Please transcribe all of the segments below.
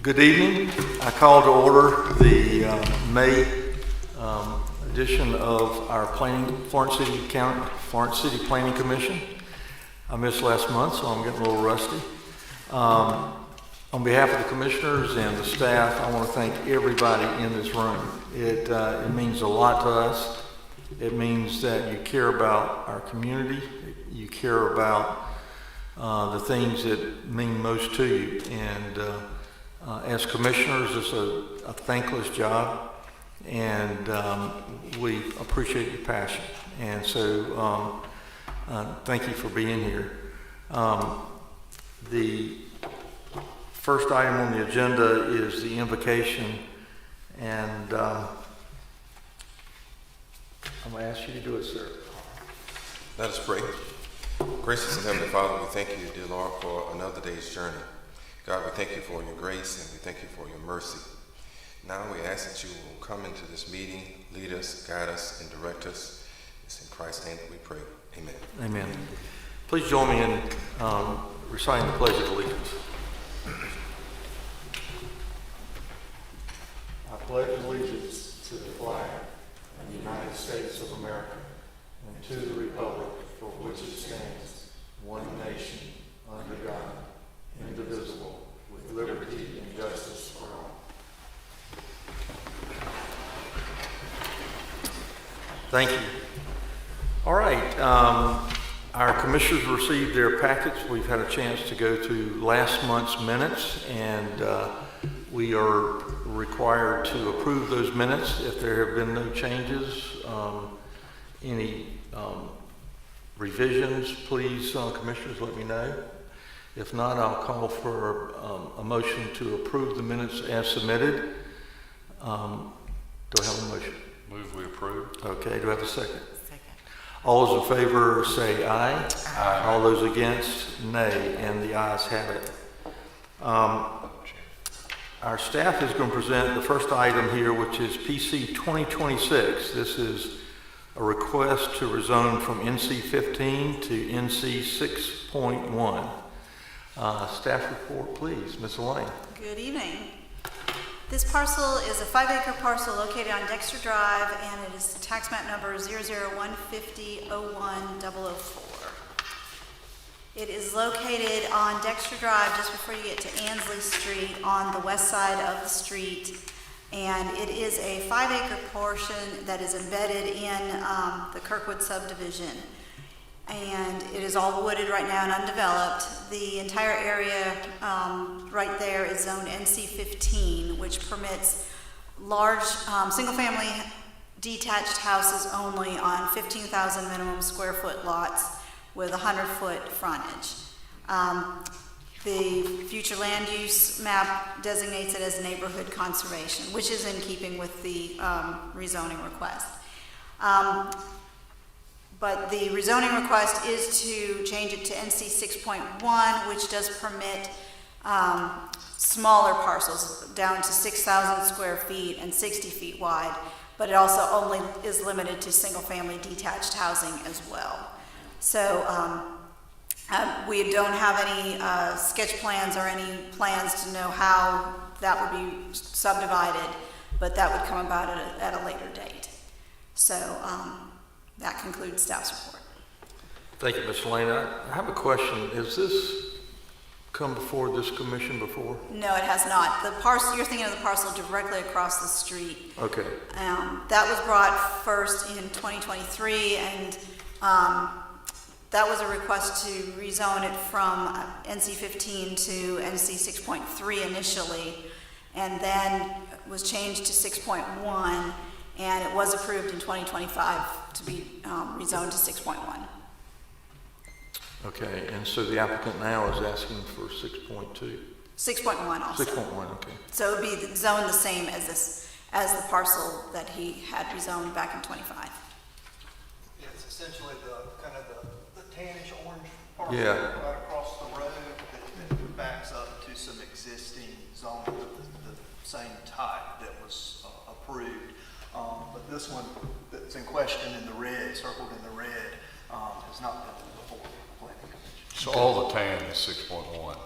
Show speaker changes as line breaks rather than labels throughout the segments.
Good evening. I call to order the May edition of our Florence City Planning Commission. I missed last month, so I'm getting a little rusty. On behalf of the commissioners and the staff, I want to thank everybody in this room. It means a lot to us. It means that you care about our community. You care about the things that mean most to you. And as commissioners, it's a thankless job, and we appreciate your passion. And so thank you for being here. The first item on the agenda is the invocation, and I'm going to ask you to do it, sir.
Let us pray. Gracious and Heavenly Father, we thank you, dear Lord, for another day's journey. God, we thank you for your grace and we thank you for your mercy. Now we ask that you will come into this meeting, lead us, guide us, and direct us. It's in Christ's name that we pray. Amen.
Amen. Please join me in reciting the Pledge of Allegiance. I pledge allegiance to the flag of the United States of America and to the republic for which it stands, one nation, under God, indivisible, with liberty and justice for all. Thank you. All right. Our commissioners received their packets. We've had a chance to go through last month's minutes, and we are required to approve those minutes if there have been no changes. Any revisions, please, commissioners, let me know. If not, I'll call for a motion to approve the minutes as submitted. Do I have a motion?
Move we approve.
Okay, do I have a second?
Second.
All those in favor say aye.
Aye.
All those against, nay, and the ayes have it. Our staff is going to present the first item here, which is PC 2026. This is a request to rezone from NC 15 to NC 6.1. Staff report, please. Ms. Elaine.
Good evening. This parcel is a 5-acre parcel located on Dexter Drive, and it is tax map number 001501004. It is located on Dexter Drive just before you get to Ansley Street on the west side of the street. And it is a 5-acre portion that is embedded in the Kirkwood subdivision. And it is all wooded right now and undeveloped. The entire area right there is zoned NC 15, which permits large single-family detached houses only on 15,000 minimum square foot lots with 100-foot frontage. The future land use map designates it as neighborhood conservation, which is in keeping with the rezoning request. But the rezoning request is to change it to NC 6.1, which does permit smaller parcels down to 6,000 square feet and 60 feet wide, but it also only is limited to single-family detached housing as well. So we don't have any sketch plans or any plans to know how that would be subdivided, but that would come about at a later date. So that concludes staff's report.
Thank you, Ms. Lane. I have a question. Has this come before this commission before?
No, it has not. The parcel, you're thinking of the parcel directly across the street.
Okay.
That was brought first in 2023, and that was a request to rezone it from NC 15 to NC 6.3 initially, and then was changed to 6.1, and it was approved in 2025 to be rezoned to 6.1.
Okay, and so the applicant now is asking for 6.2?
6.1 also.
6.1, okay.
So it would be zoned the same as the parcel that he had rezoned back in 25.
Yeah, it's essentially the tannish orange parcel
Yeah.
right across the road that backs up to some existing zoning of the same type that was approved. But this one that's in question in the red, circled in the red, has not been before the planning commission.
So all the tan is 6.1.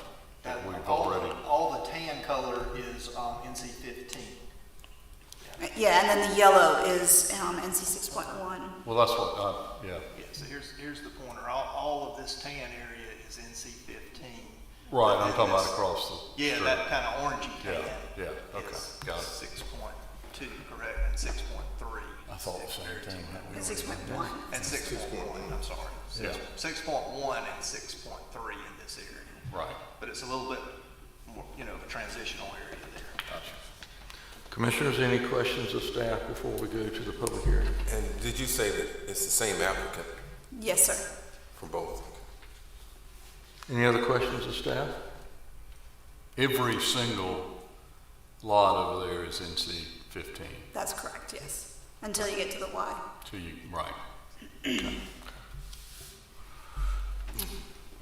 That-
we've
all-
already,
All the tan color is NC 15.
Yeah, and then the yellow is NC 6.1.
well, that's what, yeah,
Yeah, so here's the pointer. All of this tan area is NC 15.
right, I'm
And
talking about
this-
across the
Yeah,
street.
that kind of orangey tan.
Yeah, okay, got it.
6.2, correct, and 6.3.
I thought the same thing.
And 6.1.
And 6.1, I'm sorry.
Yeah.
6.1 and 6.3 in this area.
Right,
But it's a little bit more, of a transitional area there.
gotcha.
Commissioners, any questions of staff before we go to the public hearing?
And did you say that it's the same applicant
Yes, sir.
for both?
Any other questions of staff?
Every single lot over there is NC 15,
That's correct, yes. Until you get to the Y.
so you, right.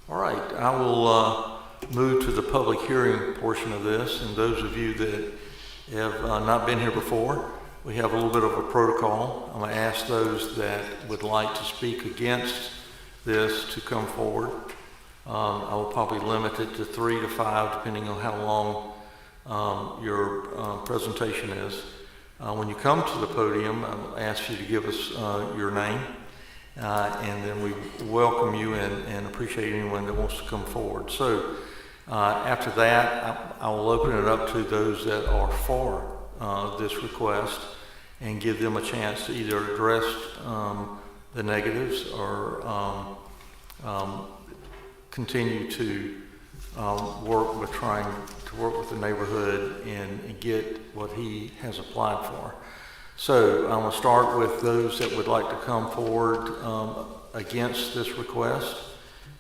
All right, I will move to the public hearing portion of this, and those of you that have not been here before, we have a little bit of a protocol. I'm going to ask those that would like to speak against this to come forward. I will probably limit it to 3 to 5, depending on how long your presentation is. When you come to the podium, I'll ask you to give us your name, and then we welcome you and appreciate anyone that wants to come forward. So after that, I will open it up to those that are for this request and give them a chance to either address the negatives or continue to work with the neighborhood and get what he has applied for. So I'm going to start with those that would like to come forward against this request.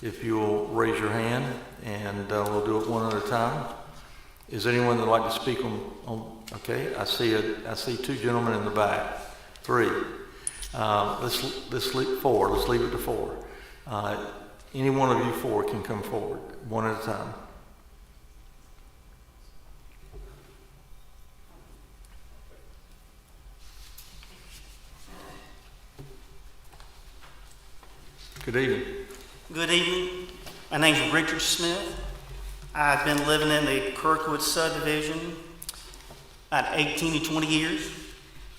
If you'll raise your hand, and we'll do it one at a time. Is anyone that'd like to speak on okay, I see 2 gentlemen in the back. 3. Let's leave 4. Let's leave it to 4. Any one of you 4 can come forward, one at a time. Good evening.
Good evening. My name's Richard Smith. I've been living in the Kirkwood subdivision about 18 to 20 years.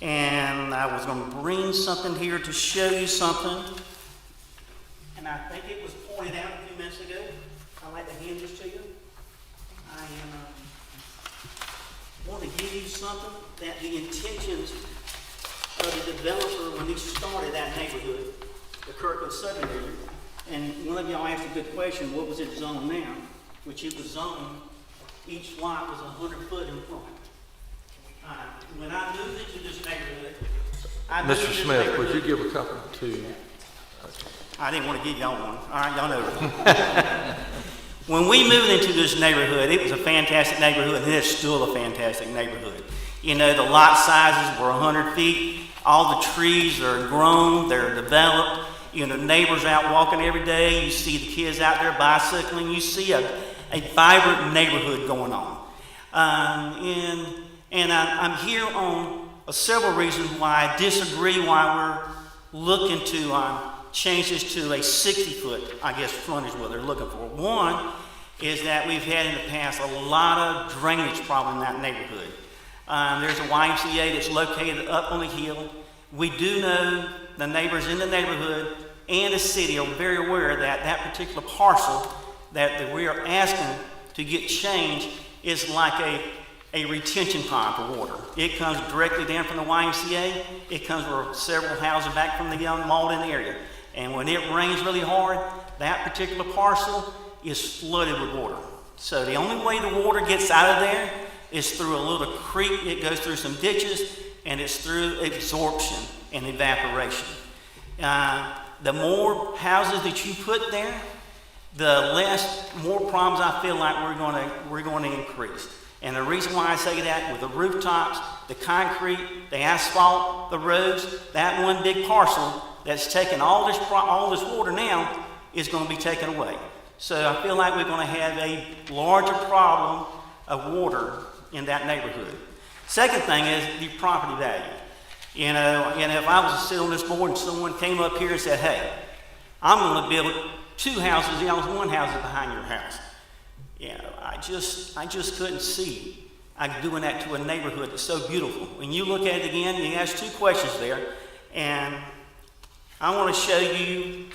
And I was going to bring something here to show you something. And I think it was pointed out a few minutes ago. I'd like to hand this to you. I want to give you something that the intentions of the developer when he started that neighborhood, the Kirkwood subdivision. And one of y'all asked a good question, what was it zoned now? Which it was zoned, each lot was 100 foot in front. When I moved into this neighborhood,
Mr. Smith, would you give a couple to?
I didn't want to give y'all one. All right, y'all know. When we moved into this neighborhood, it was a fantastic neighborhood, and it's still a fantastic neighborhood. You know, the lot sizes were 100 feet. All the trees are grown, they're developed. You know, neighbors out walking every day. You see the kids out there bicycling. You see a vibrant neighborhood going on. And I'm here on several reasons why I disagree why we're looking to change this to a 60-foot, I guess, frontage what they're looking for. One is that we've had in the past a lot of drainage problem in that neighborhood. There's a YMCA that's located up on the hill. We do know the neighbors in the neighborhood and the city are very aware that that particular parcel that we are asking to get changed is like a retention pond for water. It comes directly down from the YMCA. It comes from several houses back from the Malden area. And when it rains really hard, that particular parcel is flooded with water. So the only way the water gets out of there is through a little creek. It goes through some ditches, and it's through absorption and evaporation. The more houses that you put there, the more problems I feel like we're going to increase. And the reason why I say that, with the rooftops, the concrete, the asphalt, the roads, that one big parcel that's taking all this water now is going to be taken away. So I feel like we're going to have a larger problem of water in that neighborhood. Second thing is the property value. You know, and if I was sitting on this board and someone came up here and said, hey, I'm going to build 2 houses, you know, 1 house is behind your house. I just couldn't see doing that to a neighborhood that's so beautiful. When you look at it again, you ask two questions there, and I want to show you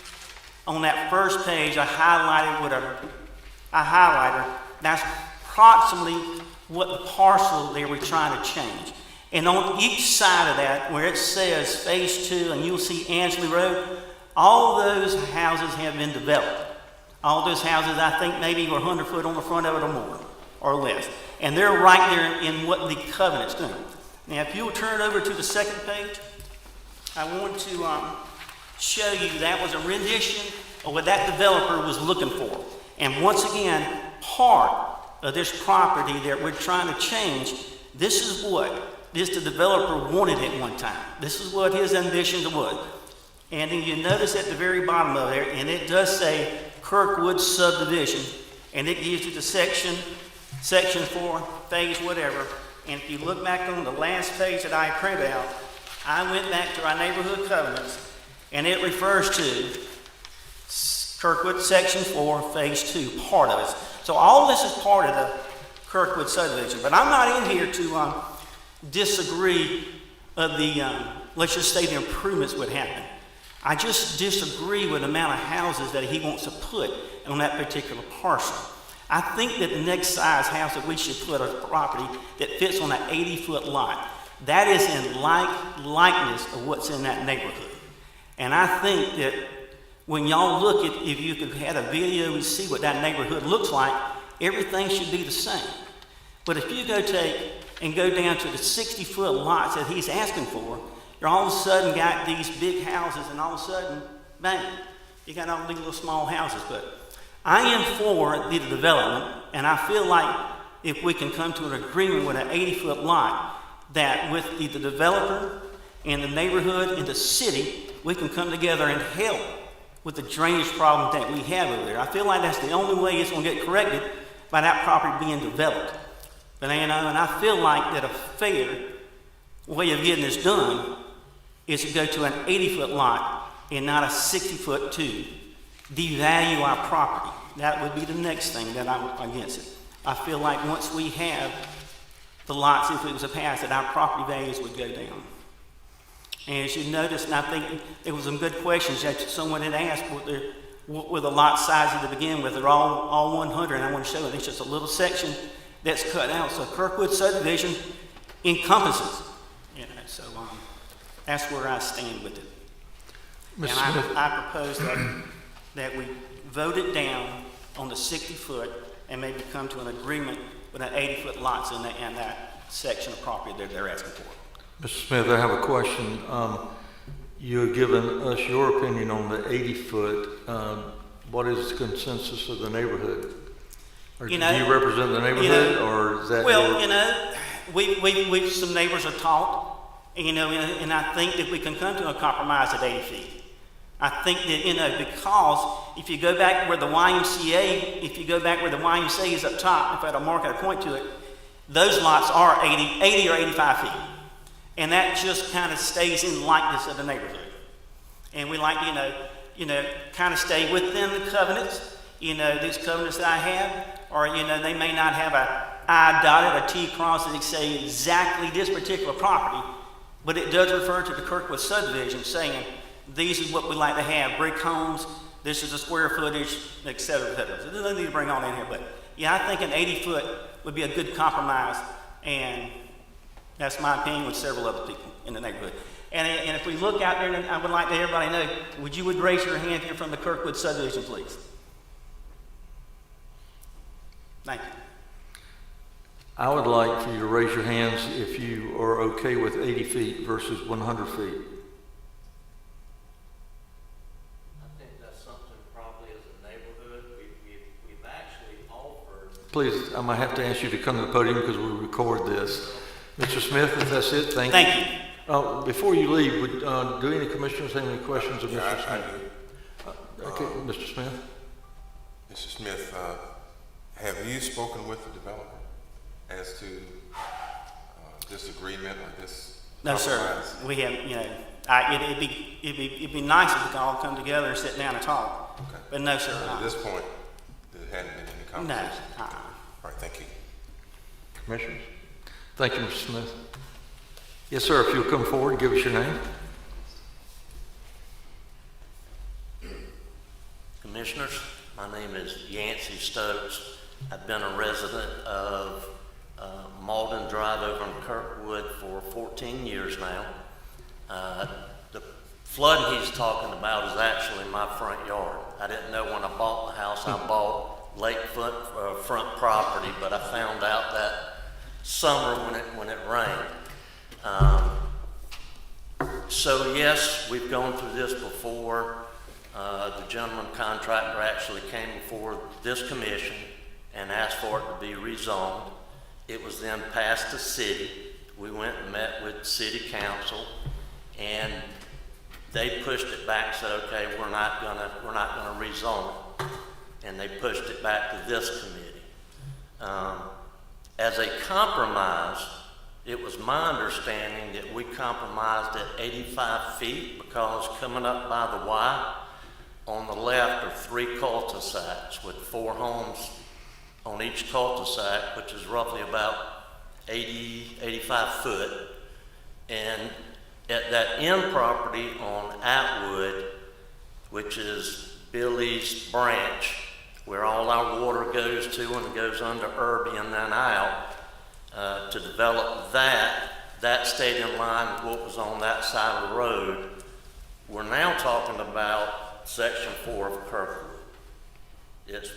on that first page, I highlighted with a highlighter. That's approximately what the parcel they were trying to change. And on each side of that, where it says Phase 2, and you'll see Ansley Road, all those houses have been developed. All those houses, I think, maybe were 100 foot on the front of it or more, or less. And they're right there in what the covenant's doing. Now, if you'll turn over to the second page, I want to show you that was a rendition of what that developer was looking for. And once again, part of this property that we're trying to change, this is what the developer wanted at one time. This is what his ambitions was. And then you notice at the very bottom of there, and it does say Kirkwood subdivision, and it gives you the section 4, phase whatever. And if you look back on the last page that I printed out, I went back to our neighborhood covenants, and it refers to Kirkwood section 4, phase 2, part of it. So all this is part of the Kirkwood subdivision. But I'm not in here to disagree of the, let's just say the improvements would happen. I just disagree with the amount of houses that he wants to put on that particular parcel. I think that the next size house that we should put on property that fits on that 80-foot lot, that is in likeness of what's in that neighborhood. And I think that when y'all look at, if you could have a video and see what that neighborhood looks like, everything should be the same. But if you go down to the 60-foot lots that he's asking for, you're all of a sudden got these big houses, and all of a sudden, bang, you got all these little small houses. But I am for the development, and I feel like if we can come to an agreement with an 80-foot lot, that with the developer and the neighborhood and the city, we can come together and help with the drainage problem that we have over there. I feel like that's the only way it's going to get corrected, by that property being developed. But and I feel like that a fair way of getting this done is to go to an 80-foot lot and not a 60-foot to devalue our property. That would be the next thing that I'm against it. I feel like once we have the lots, if it was a pass, that our property values would go down. And as you notice, and I think there was some good questions that someone had asked, what were the lot sizes to begin with? They're all 100, and I want to show it. It's just a little section that's cut out. So Kirkwood subdivision encompasses, so that's where I stand with it.
Mr.
And
Smith.
I propose that we vote it down on the 60-foot and maybe come to an agreement with an 80-foot lots in that section of property that they're asking for.
Mr. Smith, I have a question. You have given us your opinion on the 80-foot. What is the consensus of the neighborhood? Or do you represent the neighborhood, or is that?
Well, we some neighbors are talked, and I think that we can come to a compromise at 80 feet. I think that, because if you go back where the YMCA is up top, if I had a mark, I'd point to it, those lots are 80 or 85 feet. And that just kind of stays in likeness of the neighborhood. And we like, kind of stay within the covenants. These covenants that I have, or, they may not have a I dotted, a T crossed, that say exactly this particular property, but it does refer to the Kirkwood subdivision, saying these is what we like to have, brick homes, this is the square footage, et cetera, et cetera. So there's no need to bring all in here, but yeah, I think an 80-foot would be a good compromise, and that's my opinion with several other people in the neighborhood. And if we look out there, I would like to everybody know, would you raise your hand here from the Kirkwood subdivision, please? Thank you.
I would like for you to raise your hands if you are okay with 80 feet versus 100 feet.
I think that's something probably as a neighborhood, we've actually offered.
Please, I might have to ask you to come to the podium because we record this. Mr. Smith, if that's it, thank you.
Thank you.
Before you leave, do any commissioners have any questions of Mr.
I
Smith?
do.
Okay, Mr. Smith.
Mr. Smith, have you spoken with the developer as to this agreement or this
No, sir.
compromise?
We have, it'd be nice if we could all come together and sit down and talk.
Okay.
But no, sir.
At this point, there hadn't been any conversation?
uh-uh.
All right, thank you.
Commissioners? Thank you, Mr. Smith. Yes, sir, if you'll come forward and give us your name.
Commissioners, my name is Yancey Stokes. I've been a resident of Malden Drive over in Kirkwood for 14 years now. The flooding he's talking about is actually my front yard. I didn't know when I bought the house, I bought lakefront front property, but I found out that summer when it rained. So yes, we've gone through this before. The gentleman contractor actually came before this commission and asked for it to be rezoned. It was then passed to city. We went and met with city council, and they pushed it back, said, okay, we're not gonna rezone it. And they pushed it back to this committee. As a compromise, it was my understanding that we compromised at 85 feet because coming up by the Y, on the left are 3 cul-de-sacs with 4 homes on each cul-de-sac, which is roughly about 85 foot. And at that end property on Atwood, which is Billy's branch, where all our water goes to and goes under Irby and then out, to develop that stayed in line with what was on that side of the road. We're now talking about Section 4 of Kirkwood. It's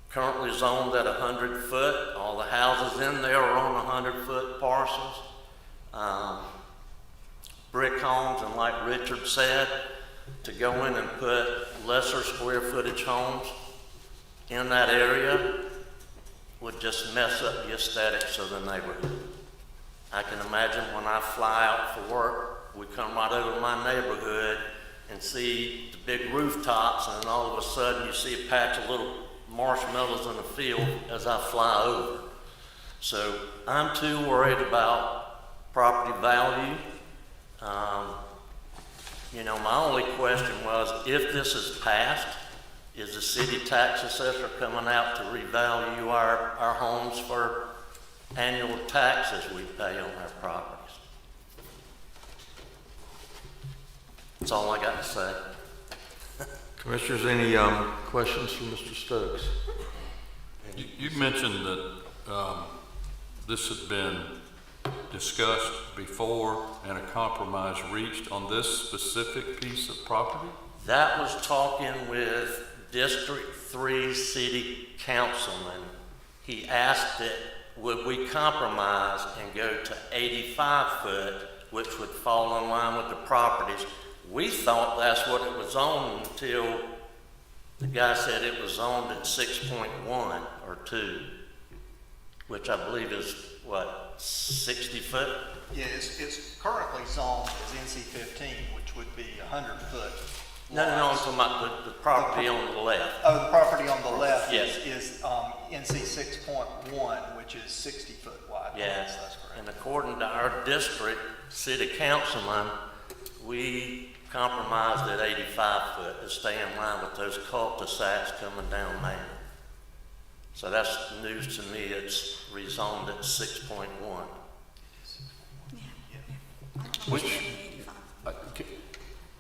currently zoned at 100 foot. All the houses in there are on 100-foot parcels. Brick homes, and like Richard said, to go in and put lesser square footage homes in that area would just mess up the aesthetics of the neighborhood. I can imagine when I fly out for work, we come right over my neighborhood and see the big rooftops, and then all of a sudden you see a patch of little marshmallows in the field as I fly over. So I'm too worried about property value. You know, my only question was, if this is passed, is the city tax assessor coming out to revalue our homes for annual taxes we pay on our properties? That's all I got to say.
Commissioners, any questions for Mr. Stokes?
You mentioned that this had been discussed before and a compromise reached on this specific piece of property?
That was talking with District 3 City Councilman. He asked that would we compromise and go to 85 foot, which would fall in line with the properties. We thought that's what it was on until the guy said it was zoned at 6.1 or 2, which I believe is, what, 60 foot?
Yeah, it's currently zoned as NC 15, which would be 100 foot.
No, I'm talking about the property on the left.
Oh, the property on the left
Yes.
is NC 6.1, which is 60 foot wide.
Yes,
That's correct.
and according to our district city councilman, we compromised at 85 foot to stay in line with those cul-de-sacs coming down Main. So that's news to me. It's rezoned at 6.1.
Which,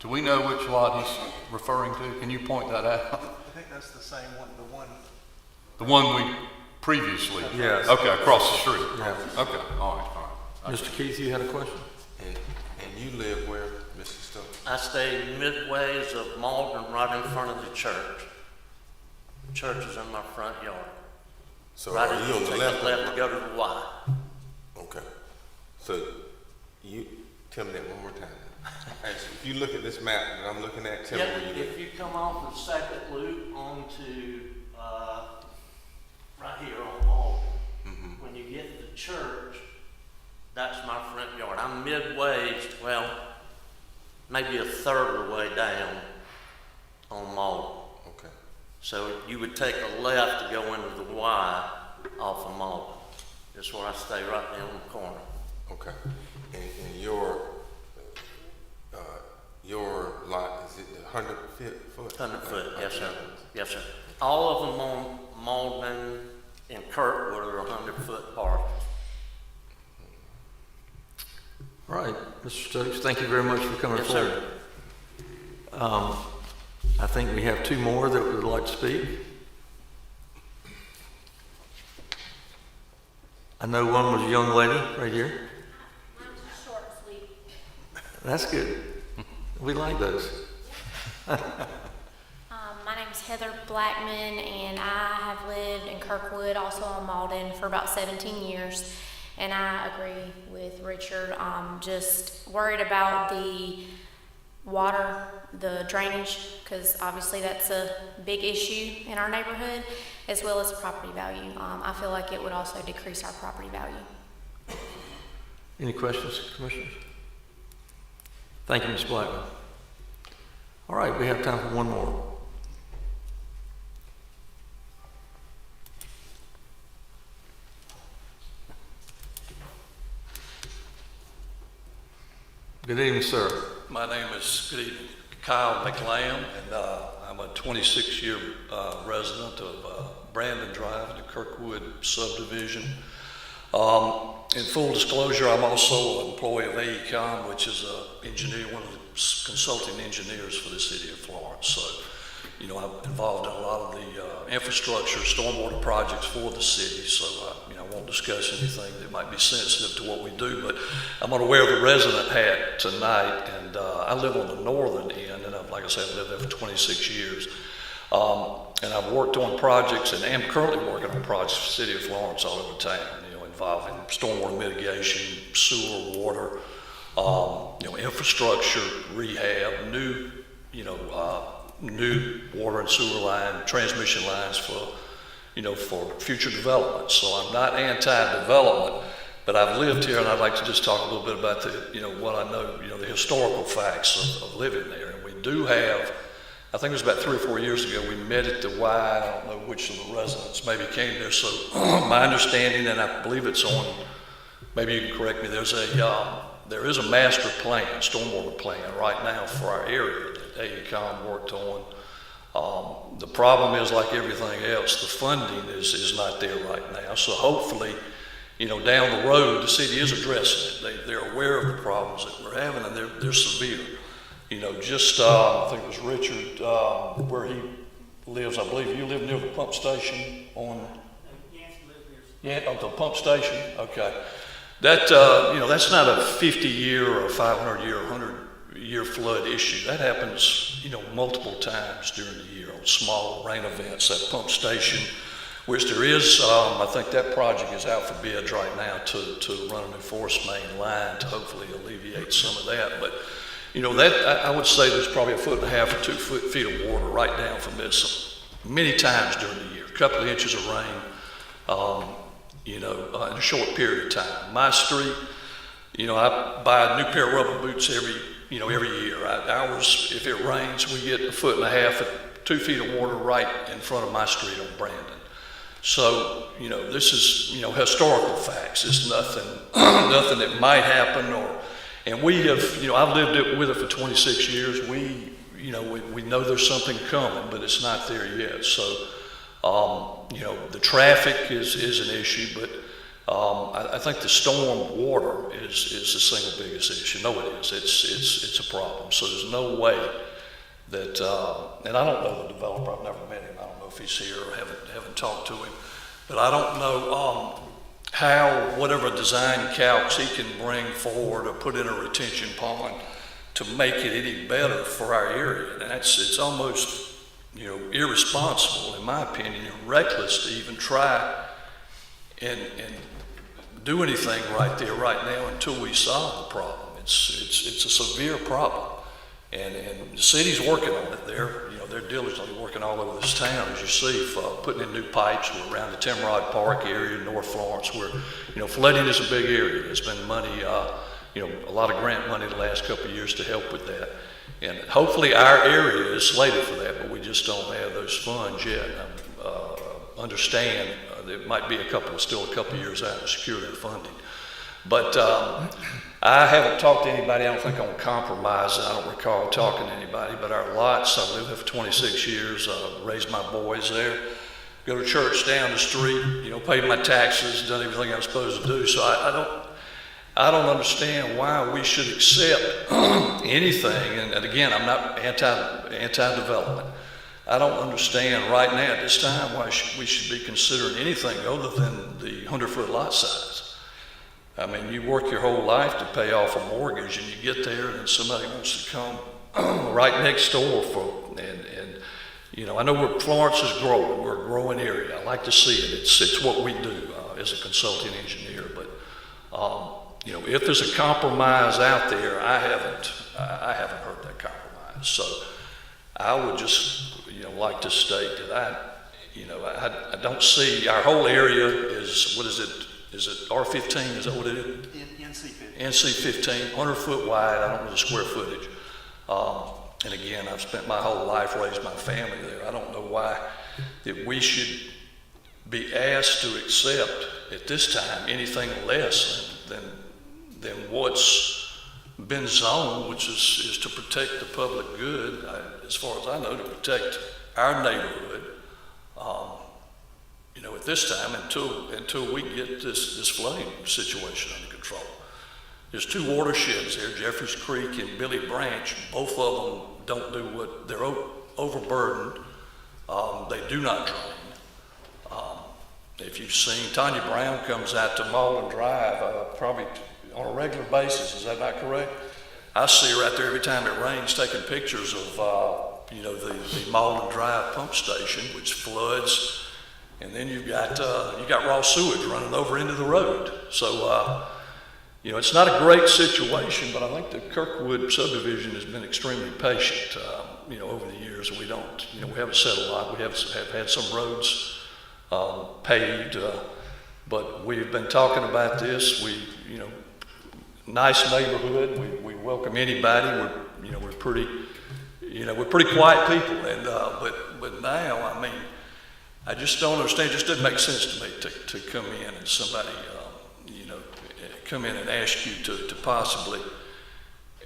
do we know which lot he's referring to? Can you point that out?
I think that's the same one,
The one we previously?
Yes.
Okay, across the street?
Yeah.
Okay, all right.
Mr. Keith, you had a question?
And you live where, Mr. Stokes?
I stay midways of Malden, right in front of the church. The church is in my front yard.
So
Right
are
as
you on
you
the
take
left?
the left to go to the Y.
Okay. So you, tell me that one more time. If you look at this map that I'm looking at, tell me where you live.
If you come off the second loop onto, right here on Malden, when you get to the church, that's my front yard. I'm midways, well, maybe a third of the way down on Malden.
Okay.
So you would take a left to go into the Y off of Malden. That's where I stay, right there on the corner.
Okay. And your lot, is it the 100 foot?
100 foot, yes, sir. Yes, sir. All of them on Malden and Kirkwood are 100-foot apart.
All right, Mr. Stokes, thank you very much for coming
Yes,
forward.
sir.
I think we have two more that would like to speak. I know one was a young lady right here.
I'm too short and sweet.
That's good. We like those.
My name is Heather Blackman, and I have lived in Kirkwood, also on Malden, for about 17 years. And I agree with Richard. Just worried about the water, the drainage, because obviously that's a big issue in our neighborhood, as well as property value. I feel like it would also decrease our property value.
Any questions, commissioners? Thank you, Ms. Blackman. All right, we have time for one more. Good evening, sir.
My name is, good evening, Kyle McLam, and I'm a 26-year resident of Brandon Drive, the Kirkwood subdivision. In full disclosure, I'm also an employee of AECOM, which is one of the consulting engineers for the city of Florence. So, you know, I'm involved in a lot of the infrastructure, stormwater projects for the city. So, I won't discuss anything that might be sensitive to what we do, but I'm going to wear the resident hat tonight. And I live on the northern end, and like I said, I've lived there for 26 years. And I've worked on projects and am currently working on projects for the city of Florence all over town, involving stormwater mitigation, sewer, water, infrastructure, rehab, new water and sewer line, transmission lines for future development. So I'm not anti-development, but I've lived here, and I'd like to just talk a little bit about what I know, the historical facts of living there. And we do have, I think it was about 3 or 4 years ago, we met at the Y. I don't know which of the residents maybe came there. So my understanding, and I believe it's on, maybe you can correct me, there is a master plan, stormwater plan right now for our area that AECOM worked on. The problem is, like everything else, the funding is not there right now. So hopefully, down the road, the city is addressing it. They're aware of the problems that we're having, and they're severe. I think it was Richard, where he lives, I believe you live near the pump station on, the pump station, okay. That, that's not a 50-year or a 500-year or 100-year flood issue. That happens, multiple times during the year on small rain events. That pump station, which there is, I think that project is out for bid right now to run a new force main line to hopefully alleviate some of that. But that I would say there's probably 1.5 or 2 feet of water right down from this many times during the year. A couple of inches of rain, in a short period of time. My street, I buy a new pair of rubber boots every year. Ours, if it rains, we get 1.5 or 2 feet of water right in front of my street on Brandon. So, this is, historical facts. It's nothing, nothing that might happen and we have, I've lived with it for 26 years. We know there's something coming, but it's not there yet. So, the traffic is an issue, but I think the storm water is the single biggest issue. No, it is. It's a problem. So there's no way that, and I don't know the developer. I've never met him. I don't know if he's here or haven't talked to him, but I don't know how whatever design calcs he can bring forward or put in a retention pond to make it any better for our area. And it's almost, irresponsible, in my opinion, and reckless to even try and do anything right there right now until we solve the problem. It's a severe problem. And the city's working on it. They're diligently working all over this town, as you see, putting in new pipes. We're around the Timrod Park area in North Florence, where, flooding is a big area. There's been money, a lot of grant money the last couple of years to help with that. And hopefully our area is slated for that, but we just don't have those funds yet. Understand there might be still a couple of years out to secure that funding. But I haven't talked to anybody. I don't think on compromise. I don't recall talking to anybody. But our lots, I've lived there for 26 years, raised my boys there. go to church down the street, you know, paid my taxes, done everything I'm supposed to do. So I don't understand why we should accept anything. And again, I'm not anti-development. I don't understand right now at this time why we should be considering anything other than the 100-foot lot size. I mean, you work your whole life to pay off a mortgage, and you get there, and then somebody wants to come right next door and you know, I know Florence is growing. We're a growing area. I like to see it. It's what we do as a consulting engineer. But you know, if there's a compromise out there, I haven't heard that compromise. So I would just, you know, like to state that I don't see, our whole area is, what is it? Is it R15? Is that what it is?
NC-15.
NC-15, 100 foot wide. I don't know the square footage. And again, I've spent my whole life, raised my family there. I don't know why that we should be asked to accept at this time anything less than what's been zoned, which is to protect the public good, as far as I know, to protect our neighborhood. You know, at this time, until we get this flooding situation under control. There's two watersheds there, Jeffries Creek and Billy Branch. Both of them don't do what, they're overburdened. They do not drain. If you've seen, Tanya Brown comes out to Malden Drive probably on a regular basis, is that not correct? I see her out there every time it rains taking pictures of, you know, the Malden Drive pump station, which floods, and then you've got raw sewage running over into the road. So, you know, it's not a great situation, but I think the Kirkwood subdivision has been extremely patient, you know, over the years. We don't, you know, we haven't said a lot. We have had some roads paved, but we've been talking about this. We, you know, nice neighborhood. We welcome anybody. We're pretty quiet people. And but now, I mean, I just don't understand. It just doesn't make sense to me to come in and somebody, come in and ask you to possibly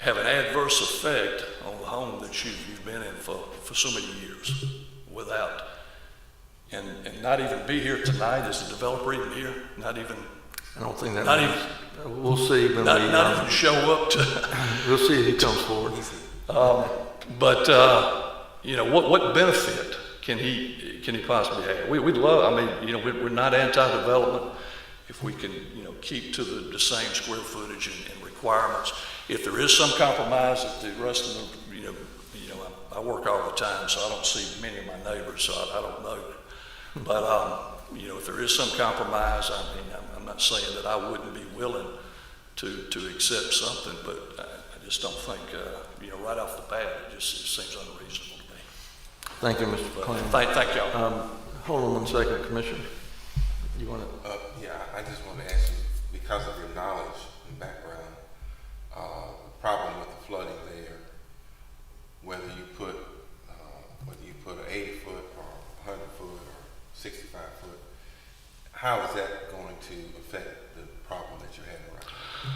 have an adverse effect on the home that you've been in for so many years without, and not even be here tonight. Is the developer even here? Not even.
I don't think that.
Not even.
We'll see when
not even show up to.
We'll see if he comes forward.
But you know, what benefit can he possibly have? We'd love. I mean, you know, we're not anti-development. If we can, you know, keep to the same square footage and requirements. If there is some compromise, if the rest of them, you know, I work all the time, so I don't see many of my neighbors, so I don't know. But you know, if there is some compromise, I mean, I'm not saying that I wouldn't be willing to accept something, but I just don't think, you know, right off the bat, it seems unreasonable to me.
Thank you, Mr. McLean.
Thank y'all.
Hold on 1 second, Commissioner. You want to?
Yeah, I just want to ask you, because of your knowledge and background, the problem with the flooding there, whether you put an 80-foot or 100-foot or 65-foot, how is that going to affect the problem that you're having right now?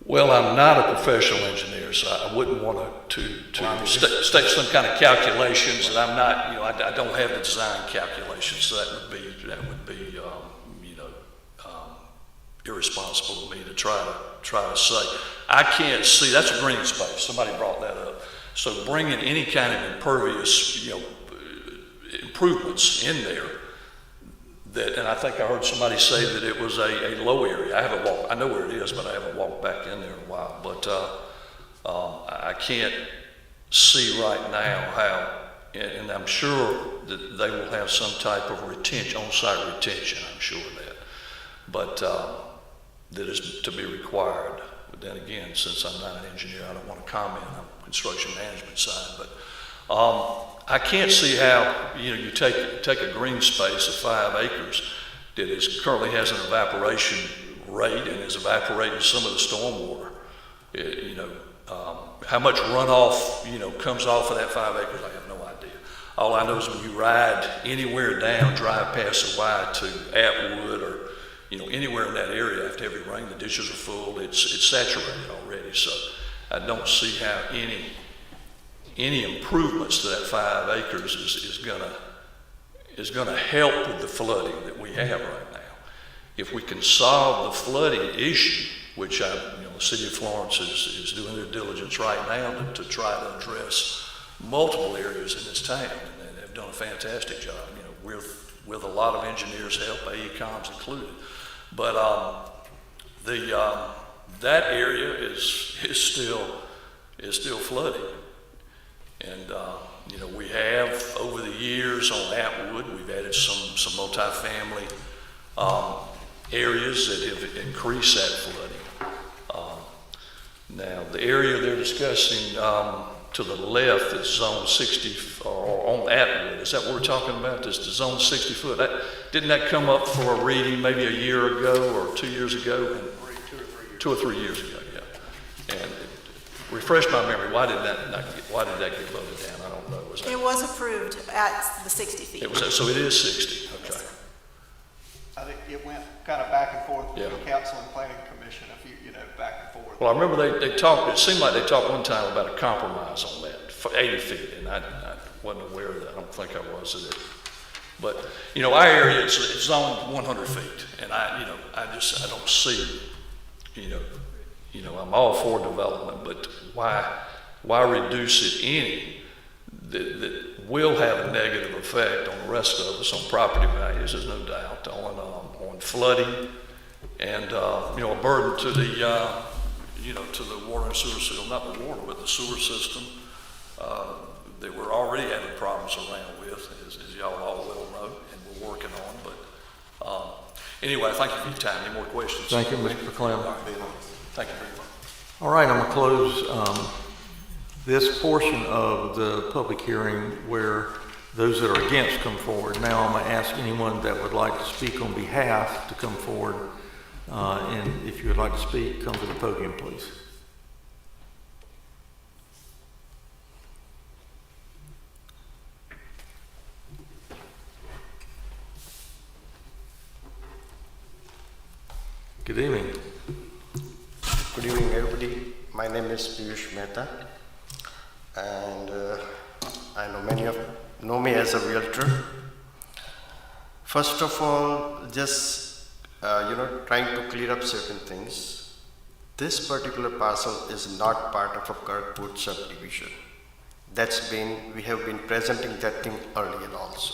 Well, I'm not a professional engineer, so I wouldn't want to state some kind of calculations that I'm not, you know, I don't have the design calculations, so that would be irresponsible of me to try to say. I can't see, that's a green space, somebody brought that up. So bringing any kind of impervious, you know, improvements in there, that, and I think I heard somebody say that it was a low area. I haven't walked, I know where it is, but I haven't walked back in there in a while. But I can't see right now how, and I'm sure that they will have some type of on-site retention, I'm sure of that. But that is to be required. But then again, since I'm not an engineer, I don't want to comment on construction management side. But I can't see how, you know, you take a green space of 5 acres that currently has an evaporation rate and is evaporating some of the stormwater. You know, how much runoff, you know, comes off of that 5 acres, I have no idea. All I know is when you ride anywhere down, drive past the Y to Atwood or, you know, anywhere in that area after heavy rain, the ditches are full. It's saturated already. So I don't see how any improvements to that 5 acres is is going to help with the flooding that we have right now. If we can solve the flooding issue, which the city of Florence is doing their diligence right now to try to address multiple areas in this town, and they've done a fantastic job, with a lot of engineers' help, AECOM's included. But that area is still flooding, and we have over the years on Atwood, we've added some multifamily areas that have increased that flooding. Now, the area they're discussing to the left is zone 60, or on Atwood, is that what we're talking about? Is the zone 60 foot? Didn't that come up for a reading maybe a year ago or 2 years ago? 2 or 3 years ago, yeah. And refresh my memory, why did that get voted down? I don't know.
It was approved at the 60 feet.
So it is 60, okay.
I think it went kind of back and forth
Yeah.
between council and planning commission, back and forth.
Well, I remember they talked, it seemed like they talked one time about a compromise on that, for 80 feet, and I wasn't aware of that. I don't think I was either. But, our area, it's zoned 100 feet, and I don't see, I'm all for development, but why reduce it any that will have a negative effect on the rest of us, on property values, there's no doubt, on flooding, and a burden to the to the water and sewer system, not the water, but the sewer system that we're already having problems around with, as y'all all well know, and we're working on. But anyway, thank you for your time. Any more questions?
Thank you, Mr. Clem.
Thank you very much.
All right, I'm going to close this portion of the public hearing where those that are against come forward. Now I'm going to ask anyone that would like to speak on behalf to come forward. And if you would like to speak, come to the podium, please. Good evening.
Good evening, everybody. My name is Piyush Mehta, and I know many of know me as a realtor. First of all, just trying to clear up certain things. This particular parcel is not part of a Kirkwood subdivision. We have been presenting that thing earlier also.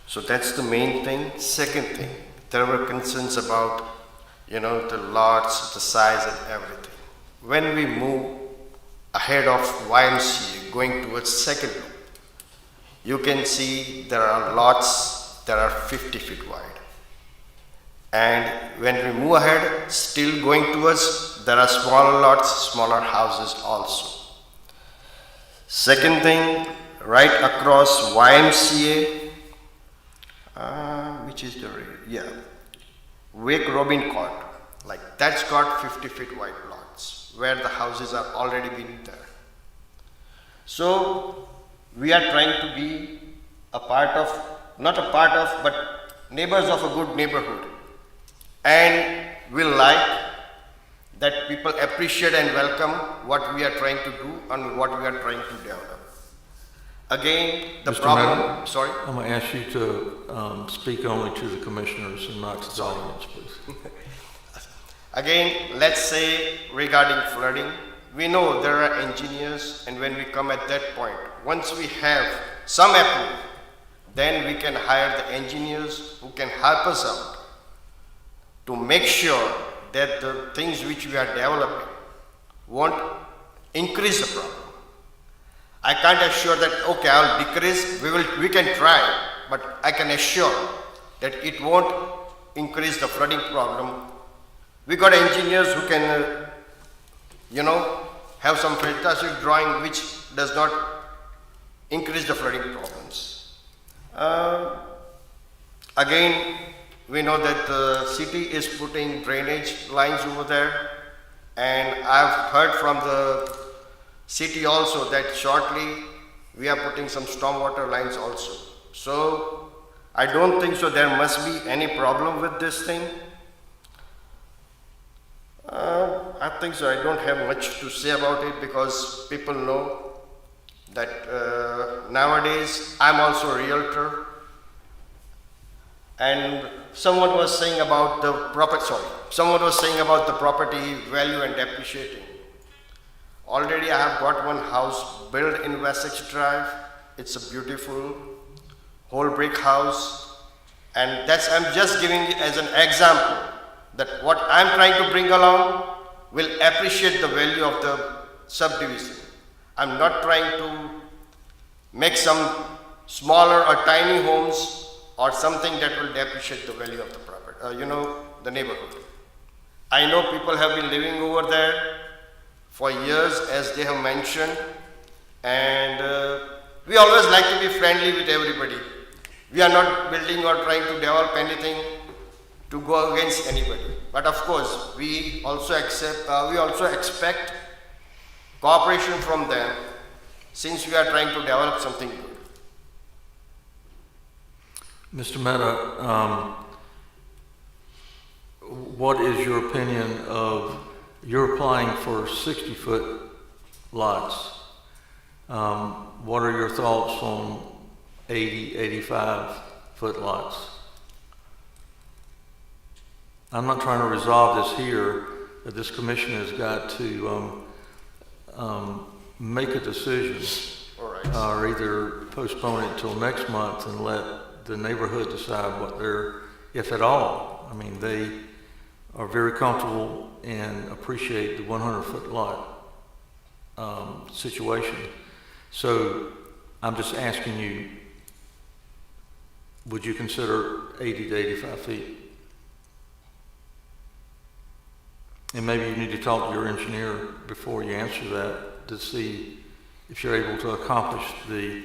So that's the main thing. Second thing, there were concerns about the lots, the size and everything. When we move ahead of YMCA going towards second loop, you can see there are lots that are 50 feet wide. And when we move ahead, still going towards, there are smaller lots, smaller houses also. Second thing, right across YMCA, which is the, Wake Robin Court, like that's got 50 feet wide lots where the houses are already been there. So we are trying to be not a part of, but neighbors of a good neighborhood. And we like that people appreciate and welcome what we are trying to do and what we are trying to develop. Again, the
Mr.
problem,
Madden,
sorry?
I'm going to ask you to speak only to the commissioners and not to the audience, please.
Again, let's say regarding flooding, we know there are engineers, and when we come at that point, once we have some approval, then we can hire the engineers who can help us out to make sure that the things which we are developing won't increase the problem. I can't assure that, okay, I'll decrease, we can try, but I can assure that it won't increase the flooding problem. We got engineers who can, have some fantastic drawing which does not increase the flooding problems. Again, we know that the city is putting drainage lines over there, and I've heard from the city also that shortly we are putting some stormwater lines also. So I don't think so there must be any problem with this thing. I think so. I don't have much to say about it because people know that nowadays I'm also a realtor, And someone was saying about the property value and depreciating. Already I have got one house built in Wessex Drive. It's a beautiful whole brick house, and I'm just giving it as an example that what I'm trying to bring along will appreciate the value of the subdivision. I'm not trying to make some smaller or tiny homes or something that will depreciate the value of the property, the neighborhood. I know people have been living over there for years, as they have mentioned, and we always like to be friendly with everybody. We are not building or trying to develop anything to go against anybody. But of course, we also expect cooperation from them, since we are trying to develop something good.
Mr. Mehta, what is your opinion of, you're applying for 60-foot lots. What are your thoughts on 80, 85-foot lots? I'm not trying to resolve this here, but this commission has got to make a decision.
All right.
Or either postpone it till next month and let the neighborhood decide what they're, if at all. I mean, they are very comfortable and appreciate the 100-foot lot situation. So I'm just asking you, would you consider 80 to 85 feet? And maybe you need to talk to your engineer before you answer that to see if you're able to accomplish the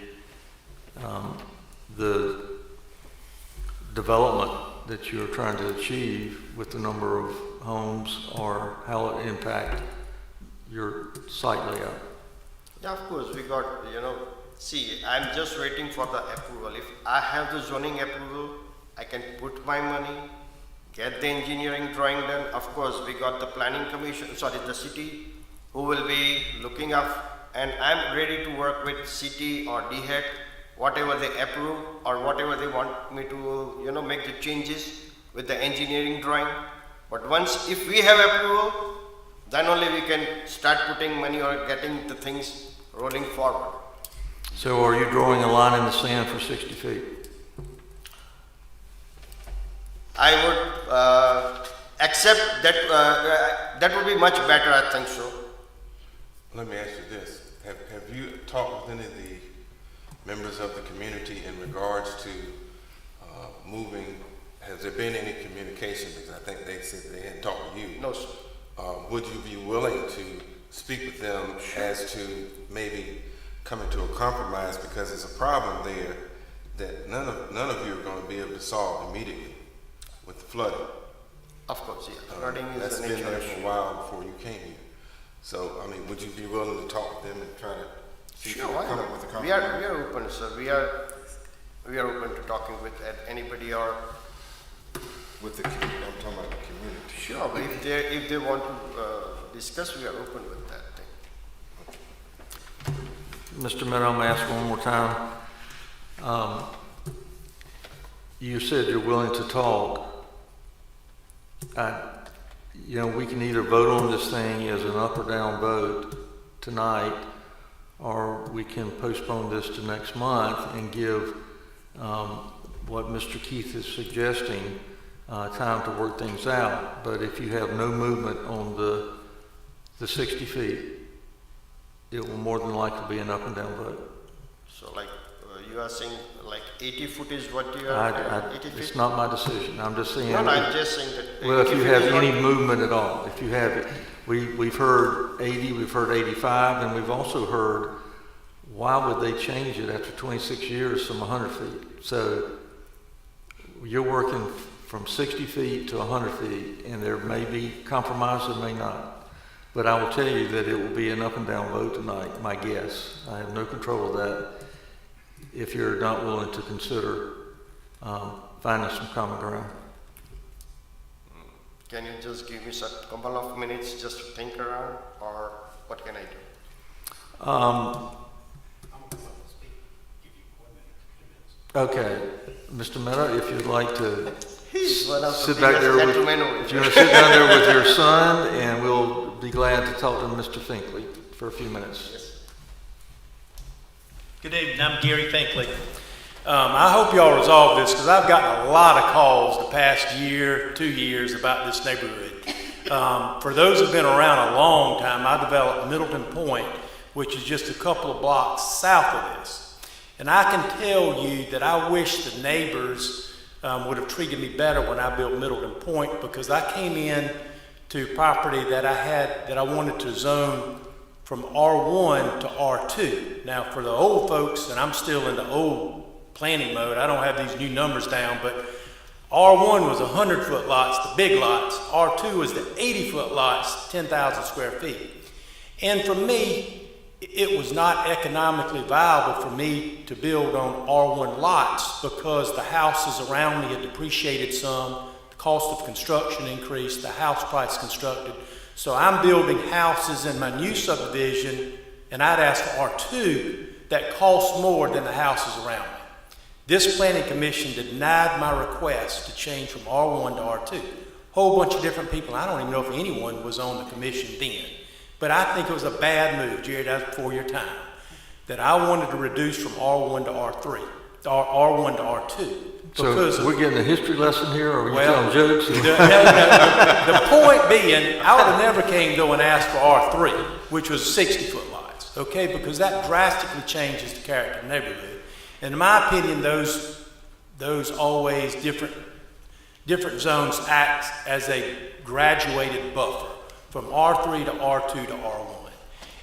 development that you're trying to achieve with the number of homes, or how it impact your site layout.
Yeah, of course, we got, see, I'm just waiting for the approval. If I have the zoning approval, I can put my money, get the engineering drawing done. Of course, we got the planning commission, the city, who will be looking up, and I'm ready to work with city or DHEC, whatever they approve or whatever they want me to, make the changes with the engineering drawing. But if we have approval, then only we can start putting money or getting the things rolling forward.
So are you drawing a line in the sand for 60 feet?
I would accept that, that would be much better, I think so.
Let me ask you this. Have you talked with any of the members of the community in regards to moving? Has there been any communication? Because I think they said they hadn't talked to you.
No, sir.
Would you be willing to speak with them as to maybe coming to a compromise? Because there's a problem there that none of you are going to be able to solve immediately with the flooding.
Of course, yeah. Flooding is
That's
the
been
nature
there
issue.
for a while before you came here. So, I mean, would you be willing to talk to them and try to see if you
Sure,
can
why
come
not?
up with a
We
compromise?
are open, sir. We are open to talking with anybody or.
With the community, I'm talking about the community.
Sure, but if they want to discuss, we are open with that thing.
Mr. Mehta, I'm going to ask one more time. You said you're willing to talk. We can either vote on this thing as an up or down vote tonight, or we can postpone this to next month and give what Mr. Keith is suggesting time to work things out. But if you have no movement on the 60 feet, it will more than likely be an up and down vote.
So you are saying 80 foot is what you are, 80 feet?
It's not my decision. I'm just saying.
No, I'm just saying that.
Well, if
80
you
feet
have
is
any
not-
movement at all, if you have, we've heard 80, we've heard 85, and we've also heard, why would they change it after 26 years from 100 feet? So you're working from 60 feet to 100 feet, and there may be compromise, there may not. But I will tell you that it will be an up and down vote tonight, my guess. I have no control of that. If you're not willing to consider finding some common ground.
Can you just give me a couple of minutes just to think around, or what can I do?
Okay. Mr. Mehta, if you'd like to
He's one of the
sit back
biggest
there with,
gentlemen over
if you
here.
want to sit down there with your son, and we'll be glad to talk to Mr. Finkley for a few minutes.
Good evening, I'm Gary Finkley. I hope y'all resolve this because I've gotten a lot of calls the past year, 2 years about this neighborhood. For those who've been around a long time, I developed Middleton Point, which is just a couple of blocks south of this. And I can tell you that I wish the neighbors would have treated me better when I built Middleton Point, because I came in to property that I wanted to zone from R1 to R2. Now, for the old folks, and I'm still in the old planning mode, I don't have these new numbers down, but R1 was 100-foot lots, the big lots. R2 was the 80-foot lots, 10,000 square feet. And for me, it was not economically viable for me to build on R1 lots because the houses around me had depreciated some, the cost of construction increased, the house price constructed. So I'm building houses in my new subdivision, and I'd ask for R2 that cost more than the houses around me. This planning commission denied my request to change from R1 to R2. Whole bunch of different people, I don't even know if anyone was on the commission then. But I think it was a bad move, Jerry, that's before your time, that I wanted to reduce from R1 to R3, or R1 to R2.
So we're getting a history lesson here, or are you telling jokes?
The point being, I would have never came though and asked for R3, which was 60-foot lots, okay? Because that drastically changes the character of the neighborhood. And in my opinion, those always different zones act as a graduated buffer from R3 to R2 to R1.